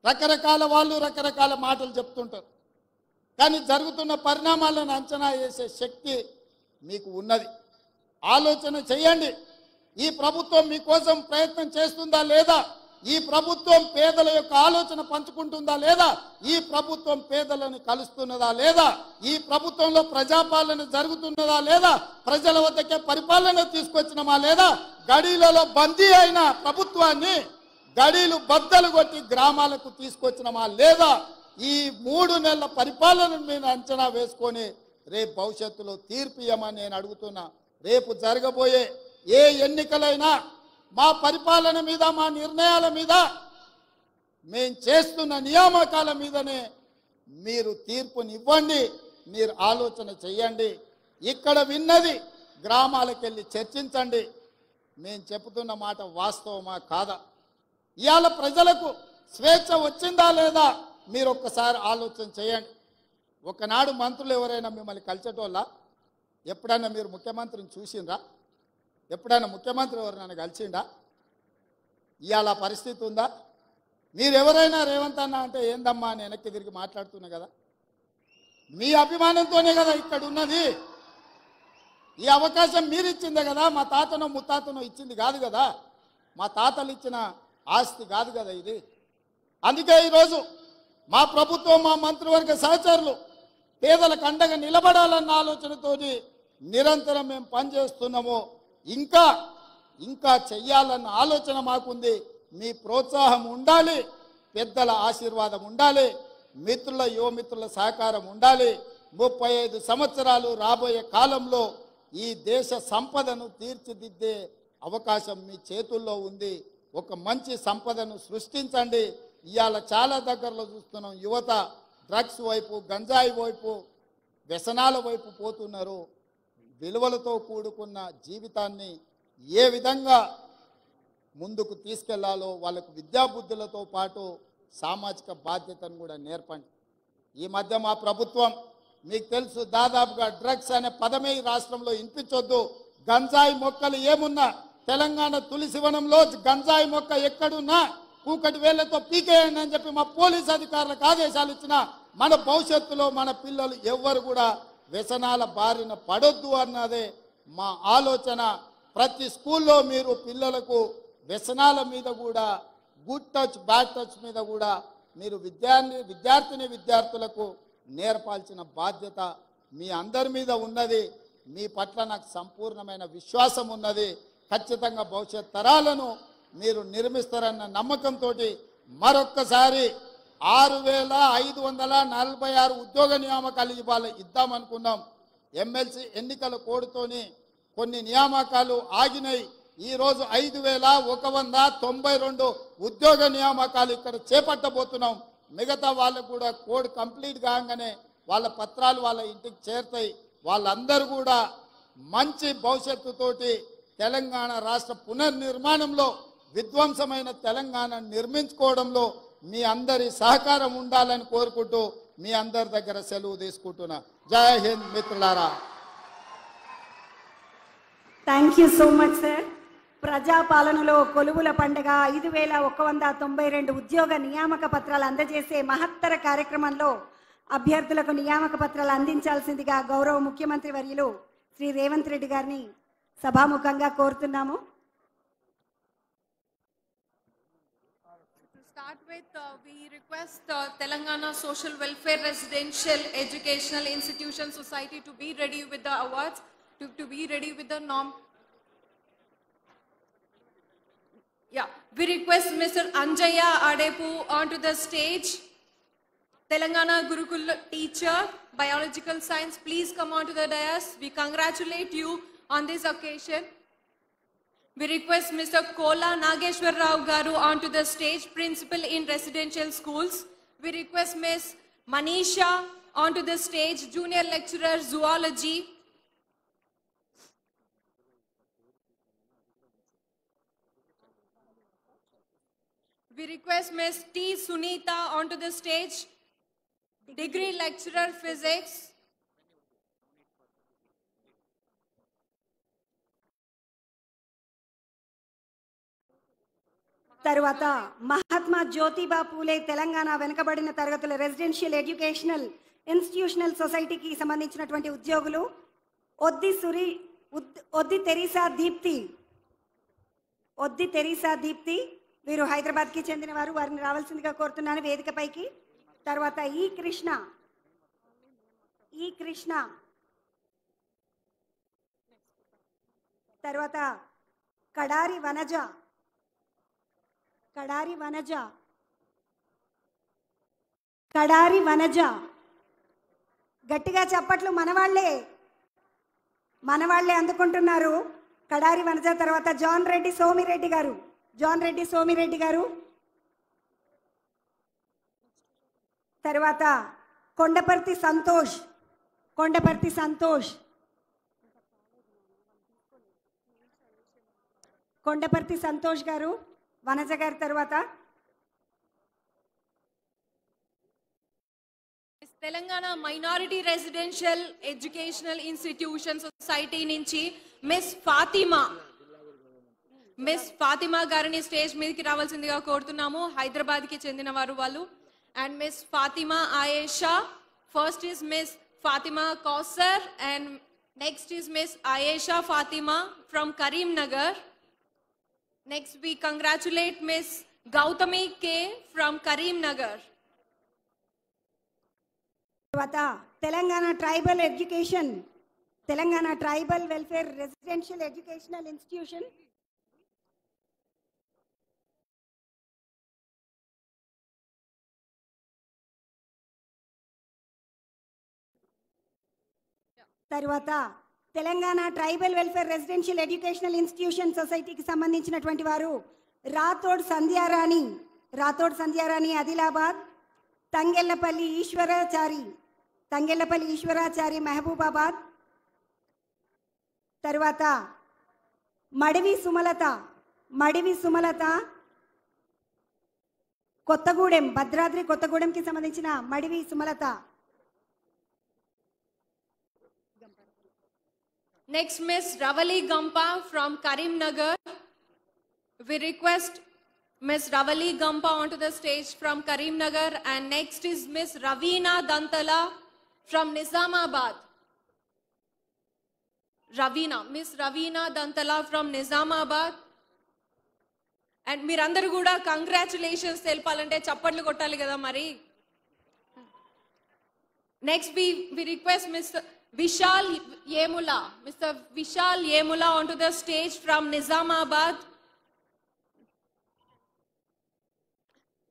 రకరకాల వాళ్ళు రకరకాల మాటలు చెప్తుంటారు. కానీ జరుగుతున్న పరిణామాలను అంచనా వేసే శక్తి మీకు ఉన్నది. ఆలోచన చేయండి. ఈ ప్రభుత్వం మీకోసం ప్రయత్నం చేస్తుందా లేదా? ఈ ప్రభుత్వం పేదల యొక్క ఆలోచన పంచుకుంటుందా లేదా? ఈ ప్రభుత్వం పేదలను కలుస్తున్నదా లేదా? ఈ ప్రభుత్వంలో ప్రజాపాలన జరుగుతున్నదా లేదా? ప్రజల వద్దకే పరిపాలన తీసుకొచ్చినమా లేదా? గడీలలో బందీ అయిన ప్రభుత్వాన్ని గడీలు బద్దలు కొట్టి గ్రామాలకు తీసుకొచ్చినమా లేదా? ఈ 3 నెలల పరిపాలనను మీరు అంచనా వేసుకొని రేపు భవిష్యత్తులో తీర్పు ఇవ్వమని నేను అడుగుతున్నా. రేపు జరగబోయే ఏ ఎన్నికలైనా మా పరిపాలన మీద, మా నిర్ణయాల మీద, మేము చేస్తున్న నియామకాల మీదనే మీరు తీర్పునివ్వండి. మీరు ఆలోచన చేయండి. ఇక్కడ విన్నది గ్రామాలకు వెళ్ళి చర్చించండి. మేము చెబుతున్న మాట వాస్తవమా కాదా? ఇవాళ ప్రజలకు స్వేచ్ఛ వచ్చిందా లేదా మీరు ఒక్కసారి ఆలోచన చేయండి. ఒకనాడు మంత్రులు ఎవరైనా మిమ్మల్ని కలిసేటోళ్ళ? ఎప్పుడైనా మీరు ముఖ్యమంత్రిని చూసిండ్రా? ఎప్పుడైనా ముఖ్యమంత్రి ఎవరైనా కలిసిండా? ఇవాళ పరిస్థితి ఉందా? మీరు ఎవరైనా రేవంత్ అన్న అంటే ఏందమ్మా అని వెనక్కి తిరిగి మాట్లాడుతున్నా కదా. మీ అభిమానంతోనే కదా ఇక్కడ ఉన్నది. ఈ అవకాశం మీరు ఇచ్చిందే కదా, మా తాతనో ముత్తాతనో ఇచ్చింది కాదు కదా, మా తాతలు ఇచ్చిన ఆస్తి కాదు కదా ఇది. అందుకే ఈరోజు మా ప్రభుత్వం, మా మంత్రివర్గ సహచరులు పేదలకు అండగా నిలబడాలన్న ఆలోచనతోటి నిరంతరం మేము పనిచేస్తున్నాము. ఇంకా చెయ్యాలన్న ఆలోచన మాకుంది. మీ ప్రోత్సాహం ఉండాలి, పెద్దల ఆశీర్వాదం ఉండాలి, మిత్రుల యువమిత్రుల సహకారం ఉండాలి. 35 సంవత్సరాలు రాబోయే కాలంలో ఈ దేశ సంపదను తీర్చిదిద్దే అవకాశం మీ చేతుల్లో ఉంది. ఒక మంచి సంపదను సృష్టించండి. ఇవాళ చాలా దగ్గరలో చూస్తున్నాం, యువత డ్రగ్స్ వైపు, గంజాయి వైపు, వ్యసనాల వైపు పోతున్నారు. విలువలతో కూడుకున్న జీవితాన్ని ఏ విధంగా ముందుకు తీసుకెళ్లాలో వాళ్ళకు విద్యాబుద్ధులతో పాటు సామాజిక బాధ్యతను కూడా నేర్పండి. ఈ మధ్య మా ప్రభుత్వం మీకు తెలుసు, దాదాపుగా డ్రగ్స్ అనే పదమే ఈ రాష్ట్రంలో వినిపించొద్దు. గంజాయి మొక్కలు ఏమున్నా తెలంగాణ తులసివనంలో గంజాయి మొక్క ఎక్కడున్నా కూకటి వేళ్లతో పీకేయండి అని చెప్పి మా పోలీస్ అధికారులకు ఆదేశాలు ఇచ్చిన మన భవిష్యత్తులో మన పిల్లలు ఎవ్వరు కూడా వ్యసనాల బారిన పడొద్దు అన్నదే మా ఆలోచన. ప్రతి స్కూల్లో మీరు పిల్లలకు వ్యసనాల మీద కూడా, గుడ్ టచ్ బ్యాడ్ టచ్ మీద కూడా మీరు విద్యార్థులకు నేర్పాల్సిన బాధ్యత మీ అందరి మీద ఉన్నది. మీ పట్ల నాకు సంపూర్ణమైన విశ్వాసం ఉన్నది. ఖచ్చితంగా భవిష్యత్ తరాలను మీరు నిర్మిస్తారన్న నమ్మకంతో మరొక్కసారి 6546 ఉద్యోగ నియామకాలు ఇద్దామనుకున్నాం. ఎమ్మెల్సీ ఎన్నికల కోడ్తోని కొన్ని నియామకాలు ఆగినాయి. ఈరోజు 5192 ఉద్యోగ నియామకాలు ఇక్కడ చేపట్టబోతున్నాం. మిగతా వాళ్ళకు కూడా కోడ్ కంప్లీట్ కాగానే వాళ్ళ పత్రాలు వాళ్ళ ఇంటికి చేరుతాయి. వాళ్ళందరూ కూడా మంచి భవిష్యత్తుతోటి తెలంగాణ రాష్ట్ర పునర్నిర్మాణంలో, విధ్వంసమైన తెలంగాణ నిర్మించుకోవడంలో మీ అందరి సహకారం ఉండాలని కోరుకుంటూ మీ అందరి దగ్గర సెలవు తీసుకుంటున్నా. జై హింద్ మిత్రులారా. Thank you so much sir. ప్రజాపాలనలో కొలువుల పండుగ 5192 ఉద్యోగ నియామక పత్రాలు అందజేసే మహత్తర కార్యక్రమంలో అభ్యర్థులకు నియామక పత్రాలు అందించాల్సిందిగా గౌరవ ముఖ్యమంత్రి వర్యులు శ్రీ రేవంత్ రెడ్డి గారిని సభాముఖంగా కోరుతున్నాము. To start with, we request Telangana Social Welfare Residential Educational Institution Society to be ready with the awards, to be ready with the norm. Yeah, we request Mr. Anjaya Adepu onto the stage. Telangana Gurukul teacher, biological science, please come onto the dais. We congratulate you on this occasion. We request Mr. Kola Nageshwar Rao Garu onto the stage, principal in residential schools. We request Ms. Manisha onto the stage, junior lecturer, zoology. We request Ms. T. Sunita onto the stage, degree lecturer, physics. తరువాత మహాత్మా జ్యోతిబా పూలే తెలంగాణ వెనుకబడిన తరగతుల residential educational institutional సొసైటీకి సంబంధించినటువంటి ఉద్యోగులు ఒద్ది Teresa Deepti వీరు హైదరాబాద్కి చెందిన వారు. వారిని రావాల్సిందిగా కోరుతున్నాను వేదికపైకి. తర్వాత ఈ కృష్ణ తర్వాత కడారి వనజ గట్టిగా చప్పట్లు. మనవాళ్లే అందుకుంటున్నారు. కడారి వనజ తర్వాత జాన్ రెడ్డి సోమిరెడ్డి గారు తర్వాత కొండపర్తి సంతోష్ కొండపర్తి సంతోష్, కొండపర్తి సంతోష్ గారు, వనజ గారి తర్వాత Telangana minority residential educational institution society నుంచి మిస్ ఫాతిమా గారిని స్టేజ్ మీదకి రావాల్సిందిగా కోరుతున్నాము. హైదరాబాద్ కి చెందిన వారు వాళ్ళు. And miss Fatima Ayesha, first is miss Fatima Kausar and next is miss Ayesha Fatima from Karimnagar. Next we congratulate Miss Gautami K from Karimnagar. తర్వాత Telangana tribal education, Telangana tribal welfare residential educational institution తర్వాత Telangana tribal welfare residential educational institution సొసైటీకి సంబంధించినటువంటి వారు రాథోడ్ సంధ్యారాణి ఆదిలాబాద్, తంగెళ్లపల్లి ఈశ్వరాచారి మహబూబాబాద్. తర్వాత మడివి సుమలత కొత్తగూడెం, భద్రాద్రి కొత్తగూడెంకి సంబంధించిన Madivi Sumalatha. Next, Miss Ravali Gampa from Karimnagar. We request Miss Ravali Gampa onto the stage from Karimnagar. And next is Miss Ravina Dantala from Nizamabad. Miss Ravina Dantala from Nizamabad. And మీరందరూ కూడా congratulations తెలపాలంటే చప్పట్లు కొట్టాలి కదా మరి. Next we request Mr. Vishal Yemula onto the stage from Nizamabad.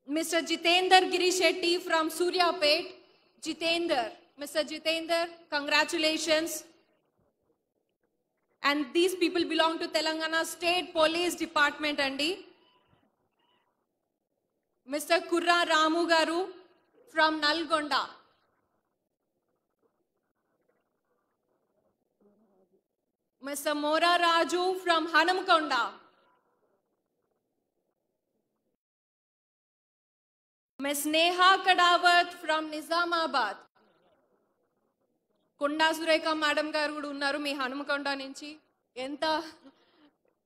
Mr. Jitender Girishetty from Suryapet. Mr. Jitender, congratulations. And these people belong to Telangana State Police Department andi. Mr. Kurra Ramu Garu from Nalgonda. Mr. Mora Raju from Hanamkonda. Ms. Neha Kadawat from Nizamabad. Kunda Sureka Madam garu kuda unnaru మీ హనుమకొండ నుంచి.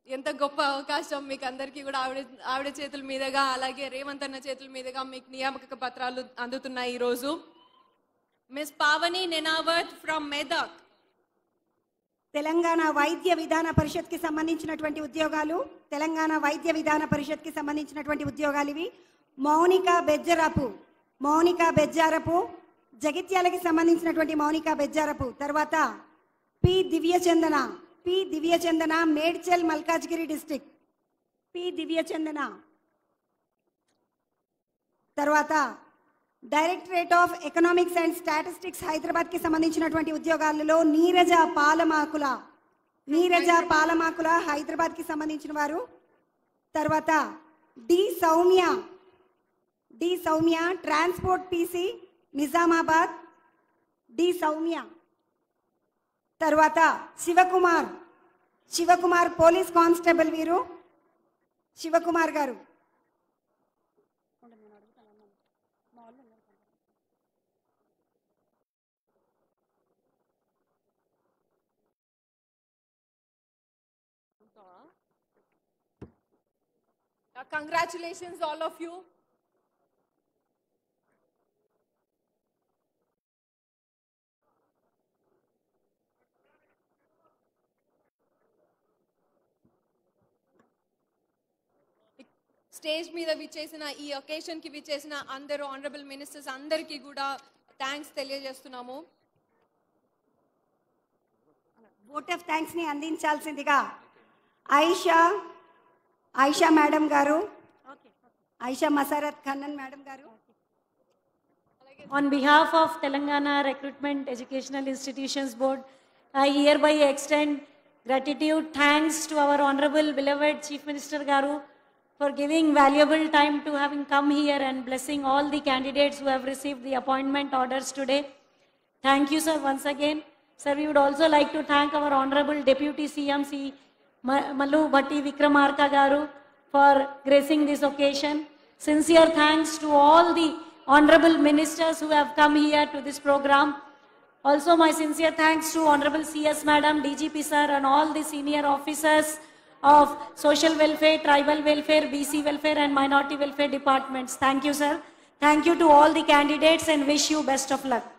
ఎంత గొప్ప అవకాశం మీకు అందరికీ కూడా ఆవిడ చేతుల మీదుగా అలాగే రేవంత్ అన్న చేతుల మీదుగా మీకు నియామక పత్రాలు అందుతున్నాయి ఈ రోజు. Miss Pavani Nenavath from Medak. తెలంగాణ వైద్య విధాన పరిషత్కి సంబంధించినటువంటి ఉద్యోగాలు ఇవి. మౌనిక బెజ్జారపు జగిత్యాలకి సంబంధించినటువంటి మౌనిక బెజ్జారపు. తర్వాత పి దివ్యచందన మేడ్చల్ మల్కాజ్గిరి డిస్ట్రిక్ట్. తర్వాత directorate of economics and statistics Hyderabad కి సంబంధించినటువంటి ఉద్యోగాలలో నీరజ పాలమాకుల హైదరాబాద్ కి సంబంధించిన వారు. తర్వాత D Soumya transport PC Nizamabad. D Soumya. తర్వాత శివకుమార్ పోలీస్ కానిస్టేబుల్ వీరు. శివకుమార్ గారు. Congratulations all of you. Stage మీద విచ్చేసిన ఈ ఒకేషన్ కి విచ్చేసిన అందరూ ఆనరబుల్ మినిస్టర్స్ అందరికీ కూడా థ్యాంక్స్ తెలియజేస్తున్నాము. వోట్ ఆఫ్ థ్యాంక్స్ ని అందించాల్సిందిగా ఆయిషా మేడం గారు, ఆయిషా మసారత్ ఖన్నన్ మేడం గారు. On behalf of Telangana Recruitment Educational Institutions Board, I hereby extend gratitude, thanks to our Honorable beloved Chief Minister Garu for giving valuable time to having come here and blessing all the candidates who have received the appointment orders today. Thank you, sir, once again. Sir, we would also like to thank our Honorable Deputy CM Mallu Bhatti Vikramarka Garu for gracing this occasion. Sincere thanks to all the Honorable Ministers who have come here to this program. Also, my sincere thanks to Honorable CS Madam, DGP Sir, and all the senior officers of Social Welfare, Tribal Welfare, BC Welfare, and Minority Welfare departments. Thank you, sir. Thank you to all the candidates and wish you best of luck.